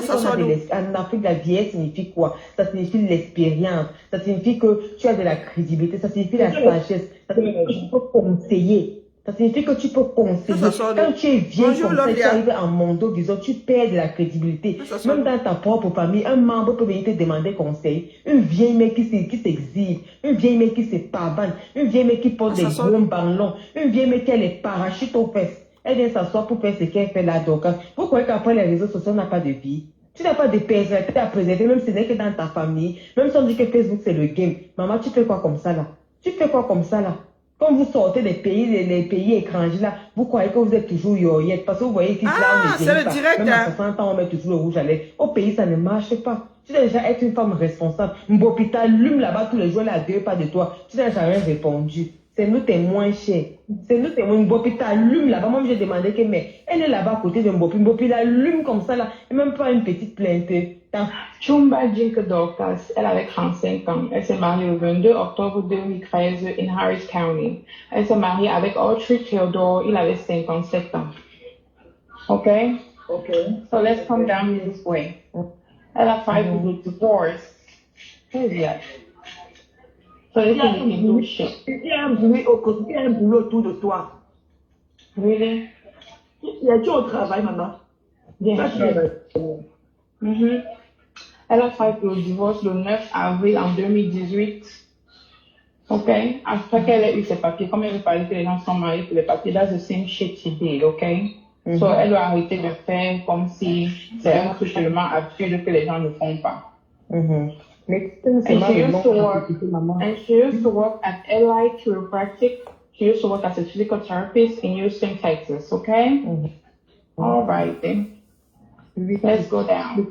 Afrique, la vieillesse signifie quoi? Ça signifie l'expérience. Ça signifie que tu as de la crédibilité. Ça signifie la sagesse. Ça signifie que tu peux conseiller. Ça signifie que tu peux conseiller. Quand tu es vieille, comme ça, tu arrives en mondo, disons, tu perds de la crédibilité. Même dans ta propre famille, un membre peut venir te demander conseil. Une vieille mec qui s'exhibe. Une vieille mec qui se pavane. Une vieille mec qui porte des gros ballons. Une vieille mec qui a les parachutes aux fesses. Elle vient s'asseoir pour faire ce qu'elle fait là. Donc, pourquoi qu'après les réseaux sociaux, on n'a pas de vie? Tu n'as pas de personnalité à présenter, même si ce n'est que dans ta famille. Même si on dit que Facebook, c'est le game. Maman, tu fais quoi comme ça là? Tu fais quoi comme ça là? Quand vous sortez des pays, les pays étrangers là, vous croyez que vous êtes toujours yoyette. Parce que vous voyez qu'Islam ne vient pas. Direct, même à 60 ans, on met toujours le rouge à lèvres. Au pays, ça ne marche pas. Tu dois déjà être une femme responsable. Mbopita lume là-bas tous les jours, elle a 2 pas de toi. Tu n'as jamais répondu. C'est nous, t'es moins cher. C'est nous, t'es moins. Mbopita lume là-bas. Moi, j'ai demandé que, mais elle est là-bas à côté de Mbopi. Mbopi la lume comme ça là. Et même pas une petite plainte. Chumba Jink Dorcas, elle avait 35 ans. Elle s'est mariée le 22 octobre 2013 in Harris County. Elle s'est mariée avec Autry Theodore, il avait 57 ans. Okay? So let's come down this way. Elle a filed for the divorce. So this is the bullshit. Il y a un boulot autour de toi. Really? Il y a du au travail, maman. Bien sûr. Elle a fait le divorce le 9 avril en 2018. OK? Après qu'elle ait eu ses papiers, comme elle veut parler que les gens sont mariés pour les papiers, that's the same shit she did, OK? So elle doit arrêter de faire comme si c'est un truc tellement absurde que les gens ne font pas. Mais And she used to work at LI Chiropractic. She used to work as a physical therapist in Houston, Texas, okay? All right then. Let's go down.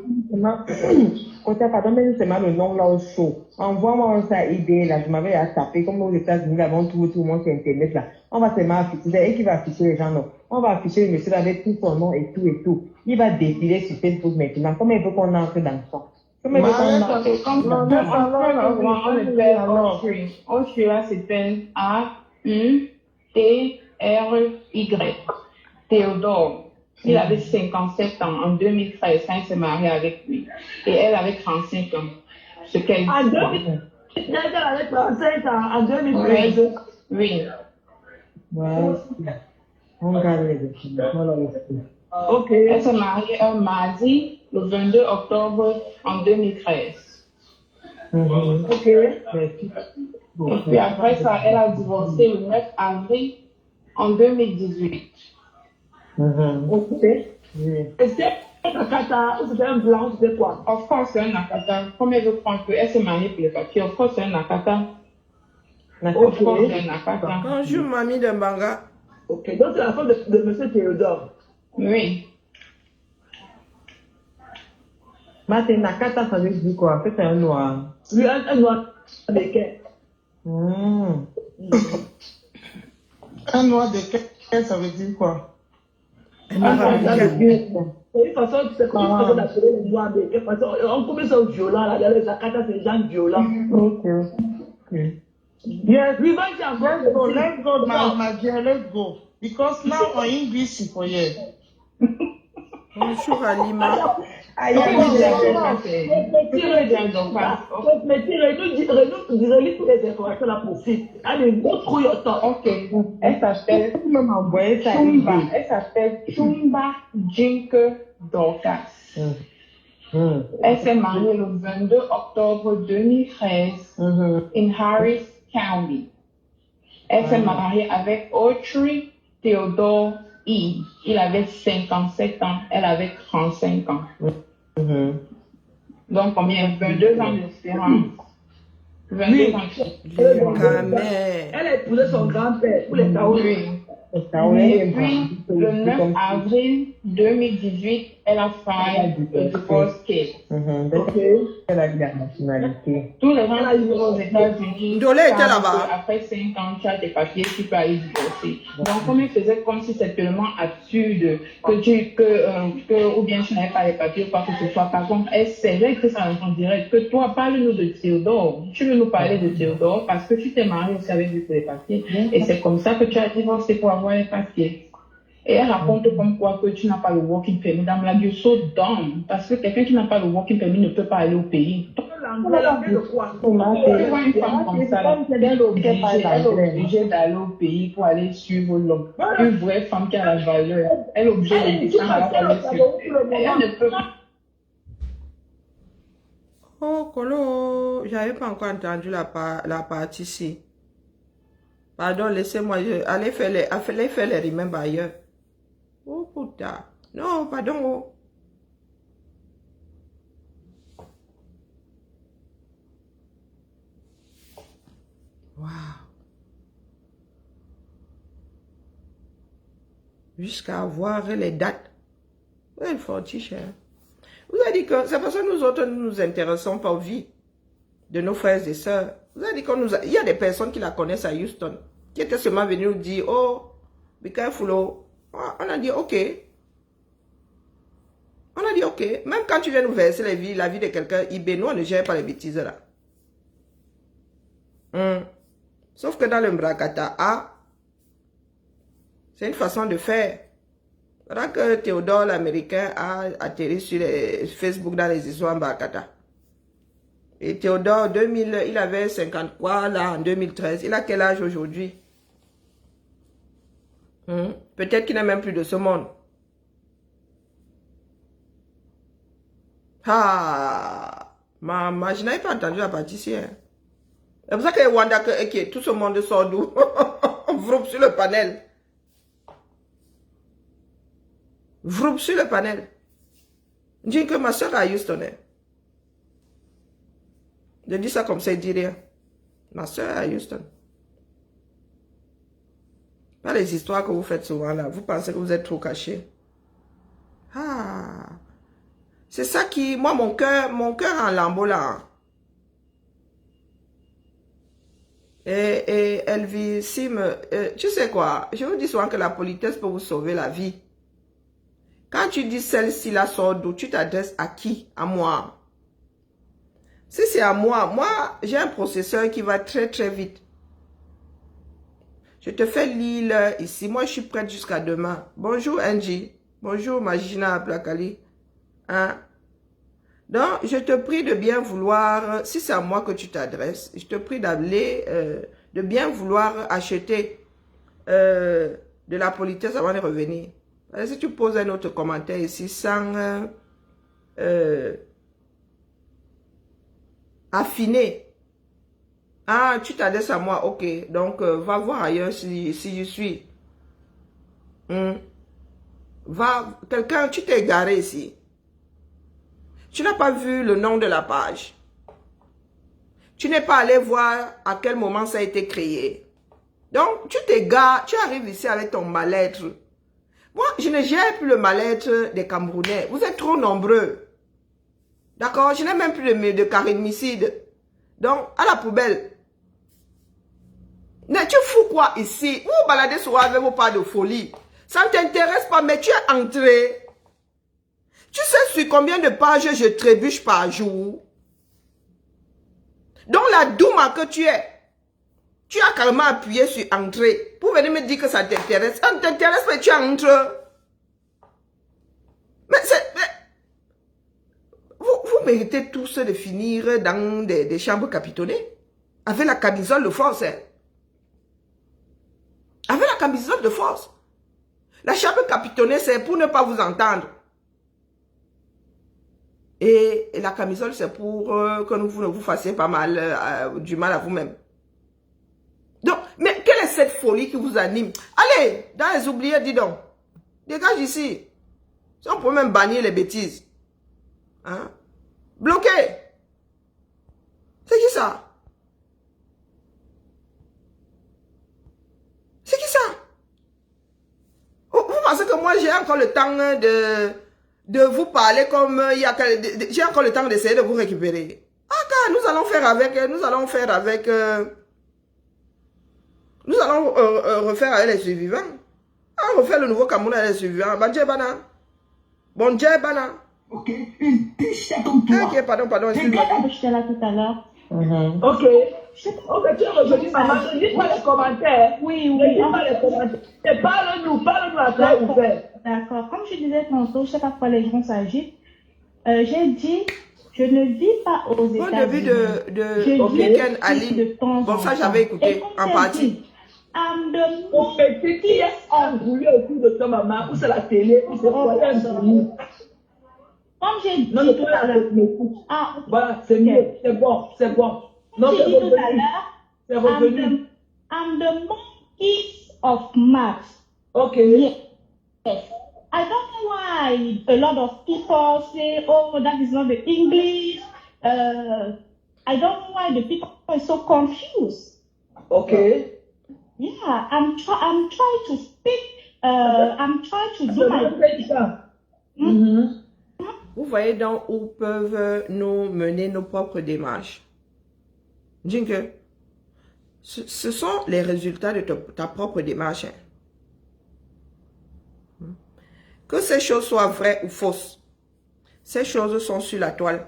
Pardon, mais c'est mal le nom là au show. Envoie-moi ça idée là, je m'avais tapé comme aux États-Unis, là, on trouve tout le monde sur Internet là. On va seulement afficher, c'est elle qui va afficher les gens, non. On va afficher le monsieur là avec tout son nom et tout et tout. Il va défiler sur Facebook maintenant. Comment il veut qu'on entre dans ça? Comment il veut qu'on entre? Autry là, c'est A-U-T-R-Y. Théodore. Il avait 57 ans en 2013 quand il s'est marié avec lui. Et elle avait 35 ans. Ce qu'elle dit. Elle avait 35 ans en 2013. Oui. Ouais. On regarde les documents. OK. Elle s'est mariée un mardi, le 22 octobre en 2013. OK. Et puis après ça, elle a divorcé le 9 avril en 2018. OK. Est-ce que Nakata, ou c'était un blanc, c'était quoi? Of course, c'est un Nakata. Comme elle veut prendre qu'elle s'est mariée pour les papiers, of course, c'est un Nakata. Of course, c'est un Nakata. Bonjour, mamie de Mbanga. OK. Donc, c'est la femme de M. Théodore. Oui. Martin, Nakata, ça veut dire quoi? C'est un noir. Lui, un noir américain. Un noir de quel, ça veut dire quoi? C'est une façon, c'est comme une façon d'appeler les noirs américains. On commence au violent, là, les Nakata, c'est des gens violents. OK. Yes, we want to Let's go, my dear, let's go. Because now our English is for you. Bonjour Alima. Aïe, Non, aïe, non, aïe, non, aïe. Relis toutes les informations là pour site. Allez, go through your thoughts. Ok. Elle s'appelle Tu m'as envoyé ça. Chumba. Elle s'appelle Chumba Jinke Dorcas. Elle s'est mariée le 22 octobre 2013 in Harris County. Elle s'est mariée avec Autry Theodore E. Il avait 57 ans, elle avait 35 ans. Donc combien? 22 ans de différence. 22 ans de différence. Camé. Elle a épousé son grand-père pour les Taoïs. Oui. Et puis, le 9 avril 2018, elle a fait le divorce case. Elle a eu la nationalité. Tous les gens qui vivent aux États-Unis, Ndolé était là-bas. après 5 ans, tu as tes papiers, tu peux aller divorcer. Donc, comme il faisait comme si c'est tellement absurde ou bien tu n'avais pas les papiers ou quoi que ce soit. Par contre, elle savait que ça en direct. Que toi, parle-nous de Théodore. Tu veux nous parler de Théodore parce que tu t'es marié aussi avec lui pour les papiers. Et c'est comme ça que tu as divorcé pour avoir les papiers. Et elle raconte comme quoi que tu n'as pas le working permit. Dans la Dieu, so dumb. Parce que quelqu'un qui n'a pas le working permit ne peut pas aller au pays. Elle a fait le quoi? Tu vois une femme comme ça, là, elle est obligée d'aller au pays pour aller suivre l'homme. Une vraie femme qui a la valeur. Elle est obligée de descendre alors pour aller suivre. Et elle ne peut pas. Oh, Colo, j'avais pas encore entendu la partie ici. Pardon, laissez-moi, allez faire les remember ailleurs. Oh, putain. Non, pardon. Oh. Wow. Jusqu'à avoir les dates. Ouais, il faut cher. Vous avez dit que c'est parce que nous autres, nous nous intéressons pas aux vies de nos frères et sœurs. Vous avez dit qu'il y a des personnes qui la connaissent à Houston, qui étaient seulement venues nous dire, oh, be careful, oh. On a dit, ok. On a dit, ok. Même quand tu viens nous verser la vie de quelqu'un, nous, on ne gère pas les bêtises là. Sauf que dans le Mbrakata, c'est une façon de faire. Pendant que Théodore, l'Américain, a atterri sur Facebook dans les histoires Mbrakata. Et Théodore, il avait 50 quoi là en 2013. Il a quel âge aujourd'hui? Peut-être qu'il n'a même plus de ce monde. Je n'avais pas entendu la partie ici. Hein. C'est pour ça que Wanda, tout ce monde sort d'où? Vroup sur le panel. Vroup sur le panel. Je dis que ma soeur à Houston. Hein. Je dis ça comme ça, il dit rien. Ma soeur à Houston. Pas les histoires que vous faites souvent là. Vous pensez que vous êtes trop cachés. C'est ça qui... Moi, mon cœur en lambeau là. Et Elvie, tu sais quoi? Je vous dis souvent que la politesse peut vous sauver la vie. Quand tu dis celle-ci là sort d'où, tu t'adresses à qui? À moi. Si c'est à moi, j'ai un processeur qui va très très vite. Je te fais lire ici. Moi, je suis prête jusqu'à demain. Bonjour, Angie. Bonjour, Magina Plakali. Hein? Donc, je te prie de bien vouloir, si c'est à moi que tu t'adresses, je te prie d'aller, de bien vouloir acheter de la politesse avant de revenir. Si tu poses un autre commentaire ici sans affiner, tu t'adresses à moi, ok. Donc, va voir ailleurs si je suis. Quelqu'un, tu t'es égaré ici. Tu n'as pas vu le nom de la page. Tu n'es pas allé voir à quel moment ça a été créé. Donc, tu t'égares, tu arrives ici avec ton mal-être. Moi, je ne gère plus le mal-être des Camerounais. Vous êtes trop nombreux. D'accord? Je n'ai même plus de carémicide. Donc, à la poubelle. Mais tu fous quoi ici? Vous baladez souvent avec vos pas de folie. Ça ne t'intéresse pas, mais tu es entré. Tu sais sur combien de pages je trébuche par jour? Donc la douma que tu es, tu as carrément appuyé sur entrer pour venir me dire que ça t'intéresse. Ça ne t'intéresse pas, tu entres. Mais c'est méritez tous de finir dans des chambres capitonnées. Avec la camisole de force. Hein. Avec la camisole de force. La chambre capitonnée, c'est pour ne pas vous entendre. Et la camisole, c'est pour que vous ne vous fassiez pas mal, du mal à vous-même. Donc, mais quelle est cette folie qui vous anime? Allez, dans les oubliés, dis donc. Dégage ici. Si on peut même bannir les bêtises. Hein? Bloqué. C'est qui ça? C'est qui ça? Vous pensez que moi j'ai encore le temps de vous parler comme il y a... J'ai encore le temps d'essayer de vous récupérer. Ah, car nous allons faire avec... Nous allons refaire avec les survivants. On refait le nouveau Cameroun avec les survivants. Bon Dieu, Bana. Bon Dieu, Bana. Ok, une biche comme toi. Ok, pardon, excuse-moi. J'étais là tout à l'heure. Ok. Ok, tu es revenu, maman. Je lis pas les commentaires. Oui. Je lis pas les commentaires. Et parle-nous à cœur ouvert. D'accord. Comme je disais tantôt, je ne sais pas pourquoi les gens s'agitent. J'ai dit, je ne vis pas aux États-Unis. Au début de week-end, Ali. Bon, ça, j'avais écouté en partie. Mon petit qui est embrouillé autour de ta maman, ou c'est la télé, ou c'est quoi, il est embrouillé. Comme j'ai dit Non, tout à l'heure. Ah, voilà, c'est mieux, c'est bon. Non, J'ai dit tout à l'heure. C'est revenu. I'm the monkeys of Mars. Ok. Yes. I don't know why a lot of people say, oh, that is not the English. I don't know why the people are so confused. Ok. Yeah, I'm trying to speak. I'm trying to do my. Vous voyez donc où peuvent nous mener nos propres démarches. Jingle, ce sont les résultats de ta propre démarche. Hein. Que ces choses soient vraies ou fausses, ces choses sont sur la toile.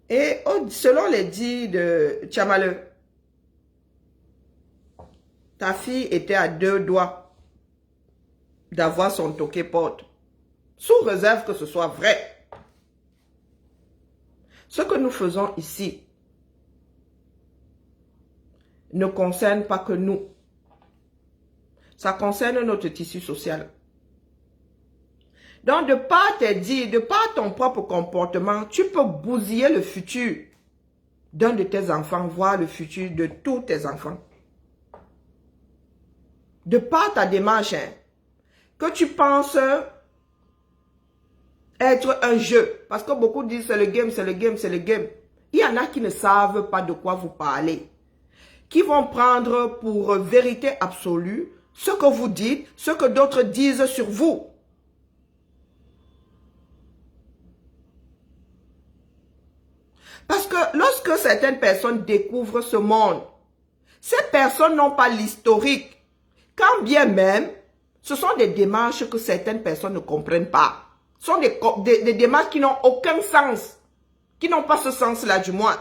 Et selon les dits de Tchamaleu, ta fille était à 2 doigts d'avoir son toqué porte, sous réserve que ce soit vrai. Ce que nous faisons ici ne concerne pas que nous. Ça concerne notre tissu social. Donc, de par tes dits, de par ton propre comportement, tu peux bousiller le futur d'un de tes enfants, voire le futur de tous tes enfants. De par ta démarche, hein, que tu penses être un jeu. Parce que beaucoup disent c'est le game, c'est le game, c'est le game. Il y en a qui ne savent pas de quoi vous parlez. Qui vont prendre pour vérité absolue ce que vous dites, ce que d'autres disent sur vous. Parce que lorsque certaines personnes découvrent ce monde, ces personnes n'ont pas l'historique. Quand bien même, ce sont des démarches que certaines personnes ne comprennent pas. Ce sont des démarches qui n'ont aucun sens. Qui n'ont pas ce sens-là, du moins.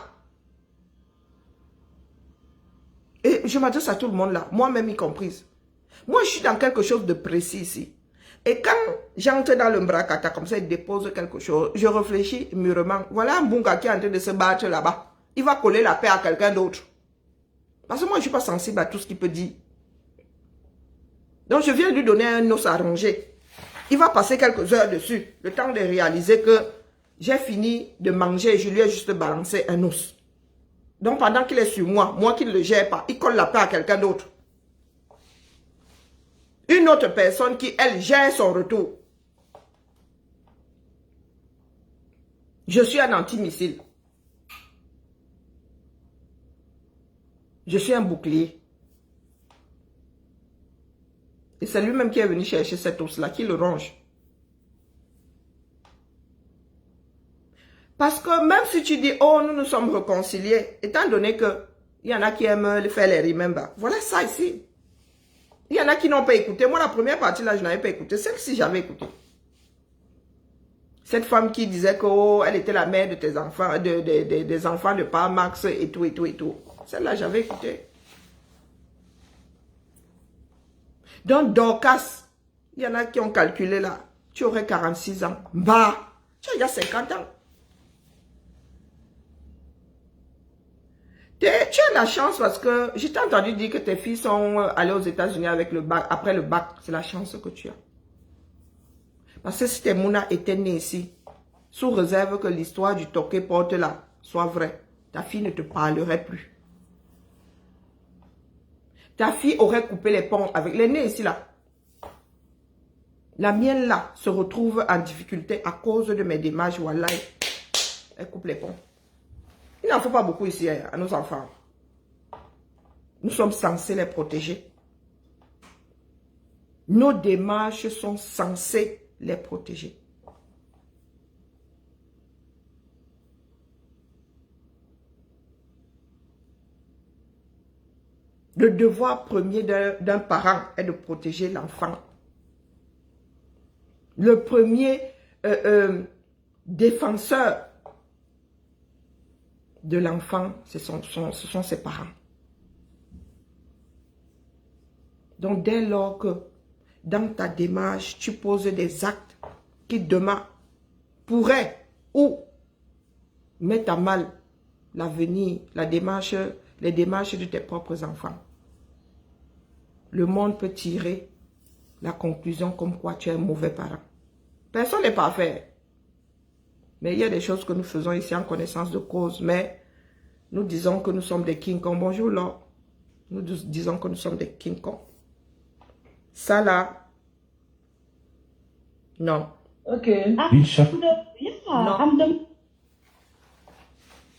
Et je m'adresse à tout le monde là, moi-même y comprise. Moi, je suis dans quelque chose de précis ici. Et quand j'entre dans le Mbrakata, comme ça, il dépose quelque chose, je réfléchis mûrement. Voilà un Bunga qui est en train de se battre là-bas. Il va coller la paix à quelqu'un d'autre. Parce que moi, je ne suis pas sensible à tout ce qu'il peut dire. Donc, je viens lui donner un os à ronger. Il va passer quelques heures dessus. Le temps de réaliser que j'ai fini de manger et je lui ai juste balancé un os. Donc, pendant qu'il est sur moi, moi qui ne le gère pas, il colle la paix à quelqu'un d'autre. Une autre personne qui, elle, gère son retour. Je suis un antimissile. Je suis un bouclier. Et c'est lui-même qui est venu chercher cet os-là, qui le ronge. Parce que même si tu dis, oh, nous nous sommes réconciliés, étant donné que il y en a qui aiment faire les remember. Voilà ça ici. Il y en a qui n'ont pas écouté. Moi, la première partie, là, je n'avais pas écouté. Celle-ci, j'avais écouté. Cette femme qui disait que, oh, elle était la mère de tes enfants, des enfants de Par Max et tout, et tout, et tout. Celle-là, j'avais écouté. Donc, Dorcas, il y en a qui ont calculé là. tu aurais 46 ans. Bah, tu as déjà 50 ans. Tu as la chance parce que je t'ai entendu dire que tes filles sont allées aux États-Unis avec le bac, après le bac. C'est la chance que tu as. Parce que si tes Mouna étaient née ici, sous réserve que l'histoire du toqué porte là soit vraie, ta fille ne te parlerait plus. Ta fille aurait coupé les ponts avec les nés ici là. La mienne là se retrouve en difficulté à cause de mes démarches. Voilà, elle coupe les ponts. Il n'en faut pas beaucoup ici à nos enfants. Nous sommes censés les protéger. Nos démarches sont censées les protéger. Le devoir premier d'un parent est de protéger l'enfant. Le premier défenseur de l'enfant, ce sont ses parents. Donc, dès lors que dans ta démarche, tu poses des actes qui demain pourraient ou mettre à mal l'avenir, les démarches de tes propres enfants, le monde peut tirer la conclusion comme quoi tu es un mauvais parent. Personne n'est parfait. Mais il y a des choses que nous faisons ici en connaissance de cause. Mais nous disons que nous sommes des King Kong. Bonjour, Laure. Nous disons que nous sommes des King Kong. Ça là, non. Ok. Non.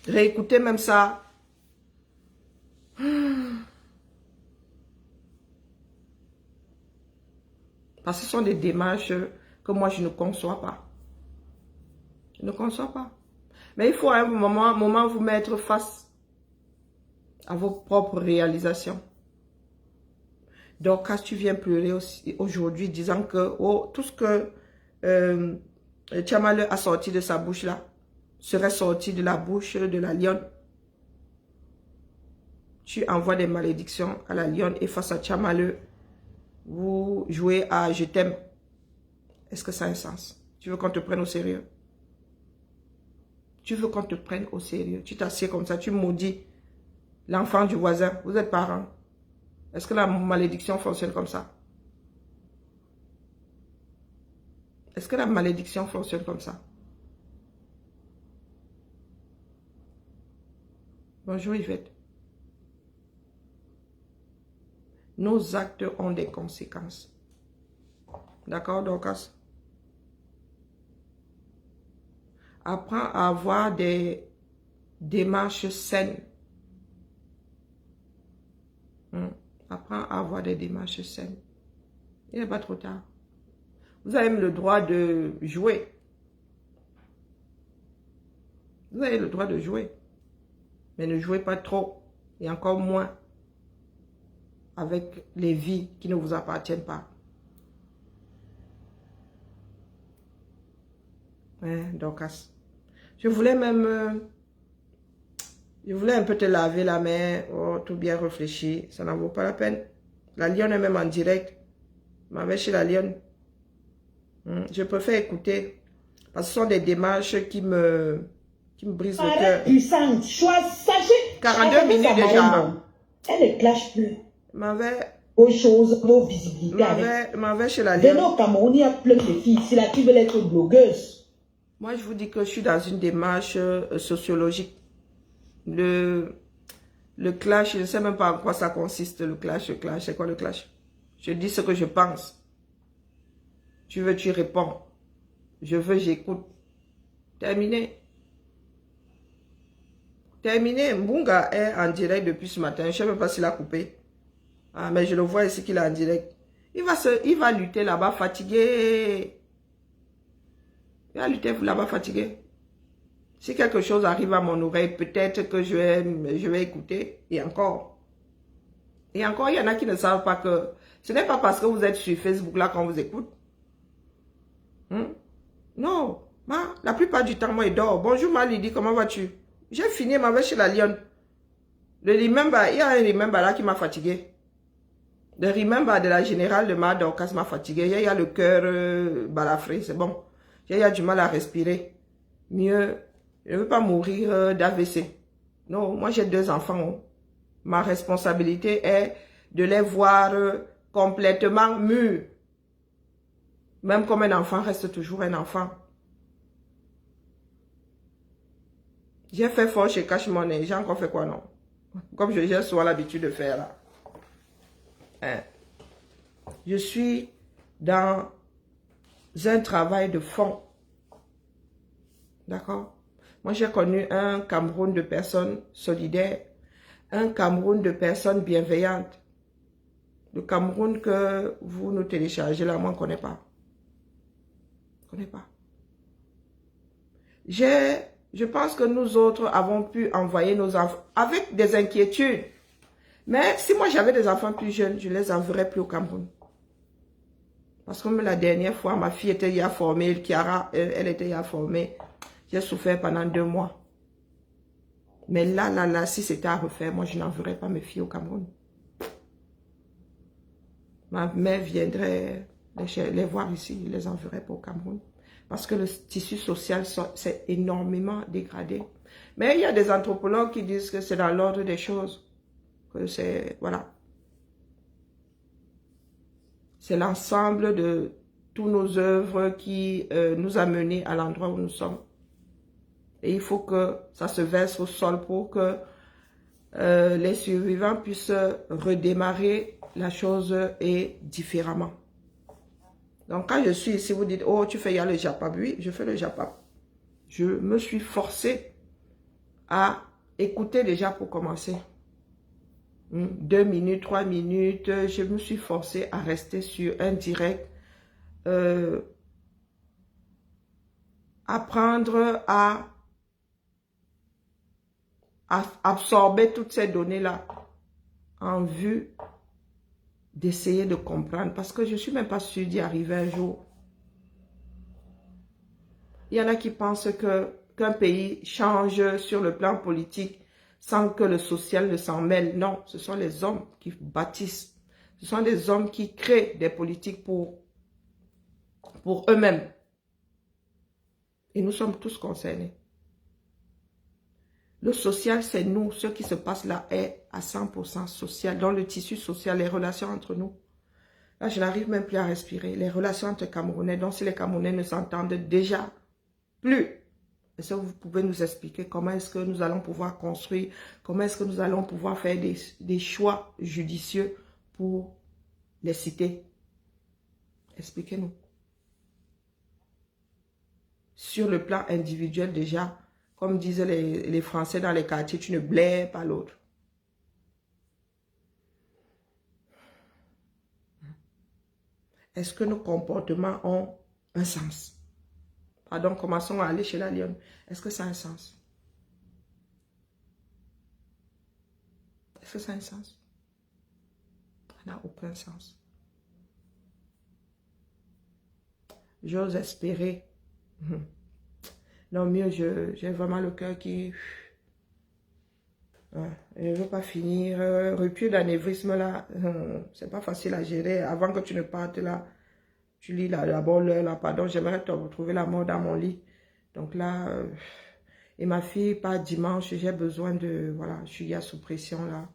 Réécoutez même ça. Parce que ce sont des démarches que moi je ne conçois pas. Je ne conçois pas. Mais il faut à un moment vous mettre face à vos propres réalisations. Donc, quand tu viens pleurer aujourd'hui, disant que tout ce que Tchamale a sorti de sa bouche là, serait sorti de la bouche de la lionne. Tu envoies des malédictions à la lionne et face à Tchamale, vous jouez à je t'aime. Est-ce que ça a un sens? Tu veux qu'on te prenne au sérieux? Tu veux qu'on te prenne au sérieux? Tu t'assieds comme ça, tu maudis l'enfant du voisin. Vous êtes parents. Est-ce que la malédiction fonctionne comme ça? Est-ce que la malédiction fonctionne comme ça? Bonjour Yvette. Nos actes ont des conséquences. D'accord, Dorcas? Apprends à avoir des démarches saines. Apprends à avoir des démarches saines. Il n'est pas trop tard. Vous avez le droit de jouer. Vous avez le droit de jouer. Mais ne jouez pas trop. Et encore moins avec les vies qui ne vous appartiennent pas. Ouais, Dorcas. Je voulais même... je voulais un peu te laver la main. Oh, tout bien réfléchi. Ça n'en vaut pas la peine. La lionne est même en direct. Je m'en vais chez la lionne. Je préfère écouter. Parce que ce sont des démarches qui me brisent le cœur. Puissante, sachez. 42 minutes déjà. Elle ne clash plus. Je m'en vais. Aux choses, nos visibilités. Je m'en vais chez la De lionne. nos Cameroun, il y a plein de filles. Si là, tu veux être blogueuse. Moi, je vous dis que je suis dans une démarche sociologique. Le clash, je ne sais même pas en quoi ça consiste, le clash, c'est quoi le clash? Je dis ce que je pense. Tu veux, tu réponds. Je veux, j'écoute. Terminé. Terminé. Mbunga est en direct depuis ce matin. Je ne sais même pas s'il a coupé. Ah, mais je le vois ici qu'il est en direct. Il va lutter là-bas fatigué. Il va lutter là-bas fatigué. Si quelque chose arrive à mon oreille, peut-être que je vais écouter. Et encore. Et encore, il y en a qui ne savent pas que ce n'est pas parce que vous êtes sur Facebook là qu'on vous écoute. Non. La plupart du temps, moi, je dors. Bonjour, ma Lydie, comment vas-tu? J'ai fini, ma vais chez la lionne. Il y a un remember là qui m'a fatigué. De Remember de la générale de ma Dorcas m'a fatigué. Il y a le cœur balafré, c'est bon. Il y a du mal à respirer. Mieux, je ne veux pas mourir d'AVC. Non, moi j'ai 2 enfants. Ma responsabilité est de les voir complètement mûrs. Même comme un enfant reste toujours un enfant. J'ai fait fort chez Cash Money. J'ai encore fait quoi, non? Comme j'ai souvent l'habitude de faire là. Hein? Je suis dans un travail de fond. D'accord? Moi, j'ai connu un Cameroun de personnes solidaires. Un Cameroun de personnes bienveillantes. Le Cameroun que vous nous téléchargez là, moi, on ne connaît pas. Je ne connais pas. Je pense que nous autres avons pu envoyer nos enfants avec des inquiétudes. Mais si moi j'avais des enfants plus jeunes, je ne les enverrais plus au Cameroun. Parce que même la dernière fois, ma fille était déjà formée, Chiara, elle était déjà formée. J'ai souffert pendant 2 mois. Mais là, si c'était à refaire, moi je n'enverrais pas mes filles au Cameroun. Ma mère viendrait les voir ici, je les enverrais pas au Cameroun. Parce que le tissu social s'est énormément dégradé. Mais il y a des anthropologues qui disent que c'est dans l'ordre des choses. Que c'est, voilà. C'est l'ensemble de toutes nos œuvres qui nous a menés à l'endroit où nous sommes. Et il faut que ça se verse au sol pour que les survivants puissent redémarrer la chose et différemment. Donc, quand je suis ici, vous dites, oh, tu fais le Japap. Oui, je fais le Japap. Je me suis forcé à écouter déjà pour commencer. 2 minutes, 3 minutes, je me suis forcé à rester sur un direct. Apprendre à absorber toutes ces données-là en vue d'essayer de comprendre, parce que je ne suis même pas sûre d'y arriver un jour. Il y en a qui pensent qu'un pays change sur le plan politique sans que le social ne s'en mêle. Non, ce sont les hommes qui bâtissent. Ce sont des hommes qui créent des politiques pour eux-mêmes. Et nous sommes tous concernés. Le social, c'est nous. Ce qui se passe là est à 100% social. Dans le tissu social, les relations entre nous. Là, je n'arrive même plus à respirer. Les relations entre Camerounais, donc si les Camerounais ne s'entendent déjà plus. Est-ce que vous pouvez nous expliquer comment est-ce que nous allons pouvoir construire, comment est-ce que nous allons pouvoir faire des choix judicieux pour les cités? Expliquez-nous. Sur le plan individuel déjà, comme disaient les Français dans les quartiers, tu ne blaies pas l'autre. Est-ce que nos comportements ont un sens? Pardon, commençons à aller chez la lionne. Est-ce que ça a un sens? Est-ce que ça a un sens? Ça n'a aucun sens. J'ose espérer. Non, mieux, j'ai vraiment le cœur qui... Je ne veux pas finir. Rupture d'anévrisme, là, c'est pas facile à gérer. Avant que tu ne partes, là, tu lis d'abord l'heure, là, pardon, j'aimerais te retrouver la mort dans mon lit. Donc là, et ma fille, pas dimanche, j'ai besoin de... Voilà, je suis sous pression, là.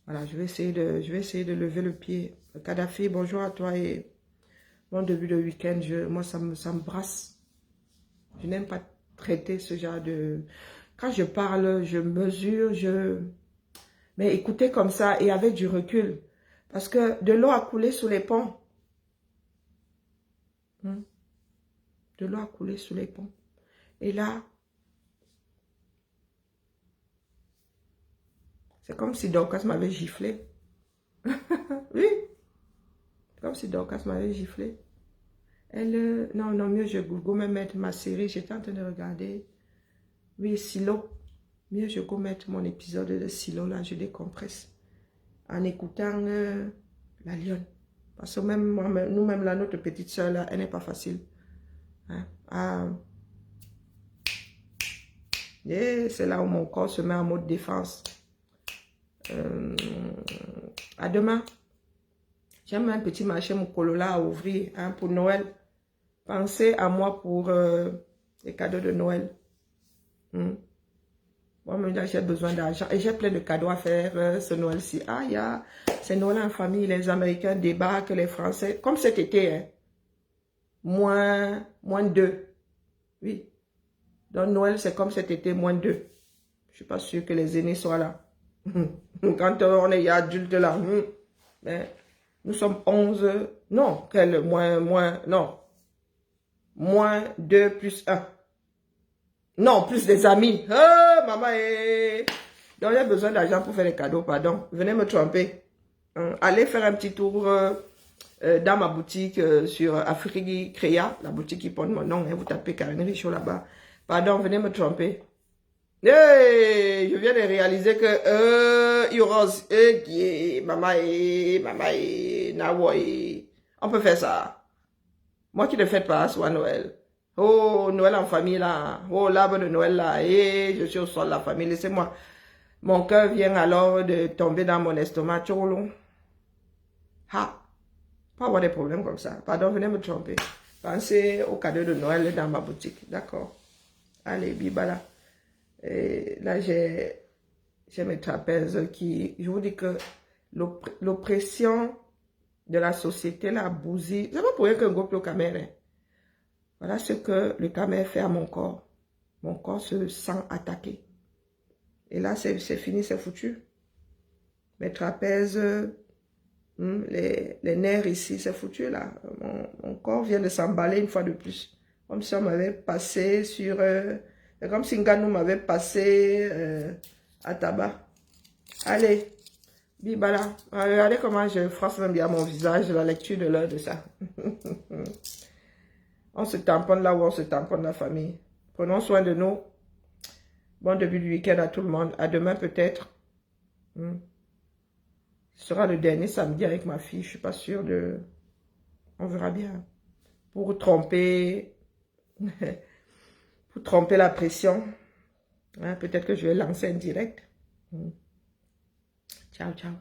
Voilà, je vais essayer de lever le pied. Kadhafi, bonjour à toi et bon début de week-end. Moi, ça me brasse. Je n'aime pas traiter ce genre de... Quand je parle, je mesure, mais écoutez comme ça et avec du recul. Parce que de l'eau a coulé sous les ponts. De l'eau a coulé sous les ponts. Et là, c'est comme si Dorcas m'avait giflé. Oui. Comme si Dorcas m'avait giflé. Elle, non, mieux je go me mettre ma série. J'étais en train de regarder. Oui, Silo. Mieux je go mettre mon épisode de Silo, là, je décompresse. En écoutant la lionne. Parce que même nous-mêmes, là, notre petite soeur, là, elle n'est pas facile. Hein? Et c'est là où mon corps se met en mode défense. À demain. J'aime un petit marché Mukolola à ouvrir hein, pour Noël. Pensez à moi pour les cadeaux de Noël. Moi, j'ai besoin d'argent et j'ai plein de cadeaux à faire ce Noël-ci. Ah, c'est Noël en famille, les Américains débarquent, les Français, comme cet été, hein. moins 2. Oui. Donc Noël, c'est comme cet été, moins 2. Je ne suis pas sûre que les aînés soient là. Quand on est adulte là, mais nous sommes 11. Non, non. Moins 2 plus 1. Non, plus des amis. Oh, maman. Donc, j'ai besoin d'argent pour faire les cadeaux, pardon. Venez me tromper. Allez faire un petit tour dans ma boutique sur Afrique Créa, la boutique qui porte mon nom. Hein, vous tapez Karine Richaud là-bas. Pardon, venez me tromper. Hey, je viens de réaliser que Euros, maman, Nawa, on peut faire ça. Moi qui ne fais pas, soit Noël. Oh, Noël en famille là. Oh, l'arbre de Noël là. Et je suis au sol de la famille. Laissez-moi. Mon cœur vient alors de tomber dans mon estomac. Tcholo. Ha. Pas avoir des problèmes comme ça. Pardon, venez me tromper. Pensez au cadeau de Noël dans ma boutique. D'accord. Allez, bibala. Et là, j'ai mes trapèzes qui... Je vous dis que l'oppression de la société la bousille. C'est pas pour rien qu'un groupe le caméra. Voilà ce que le caméra fait à mon corps. Mon corps se sent attaqué. Et là, c'est fini, c'est foutu. Mes trapèzes, les nerfs ici, c'est foutu là. Mon corps vient de s'emballer une fois de plus. Comme si on m'avait passé sur... c'est comme si Nganou m'avait passé à tabac. Allez, bibala. Regardez comment je froisse même bien mon visage, la lecture de l'heure de ça. On se tamponne là où on se tamponne la famille. Prenons soin de nous. Bon début du week-end à tout le monde. À demain peut-être. Ce sera le dernier samedi avec ma fille. Je ne suis pas sûre de... On verra bien. Pour tromper... pour tromper la pression. Hein, peut-être que je vais lancer un direct. Ciao, ciao.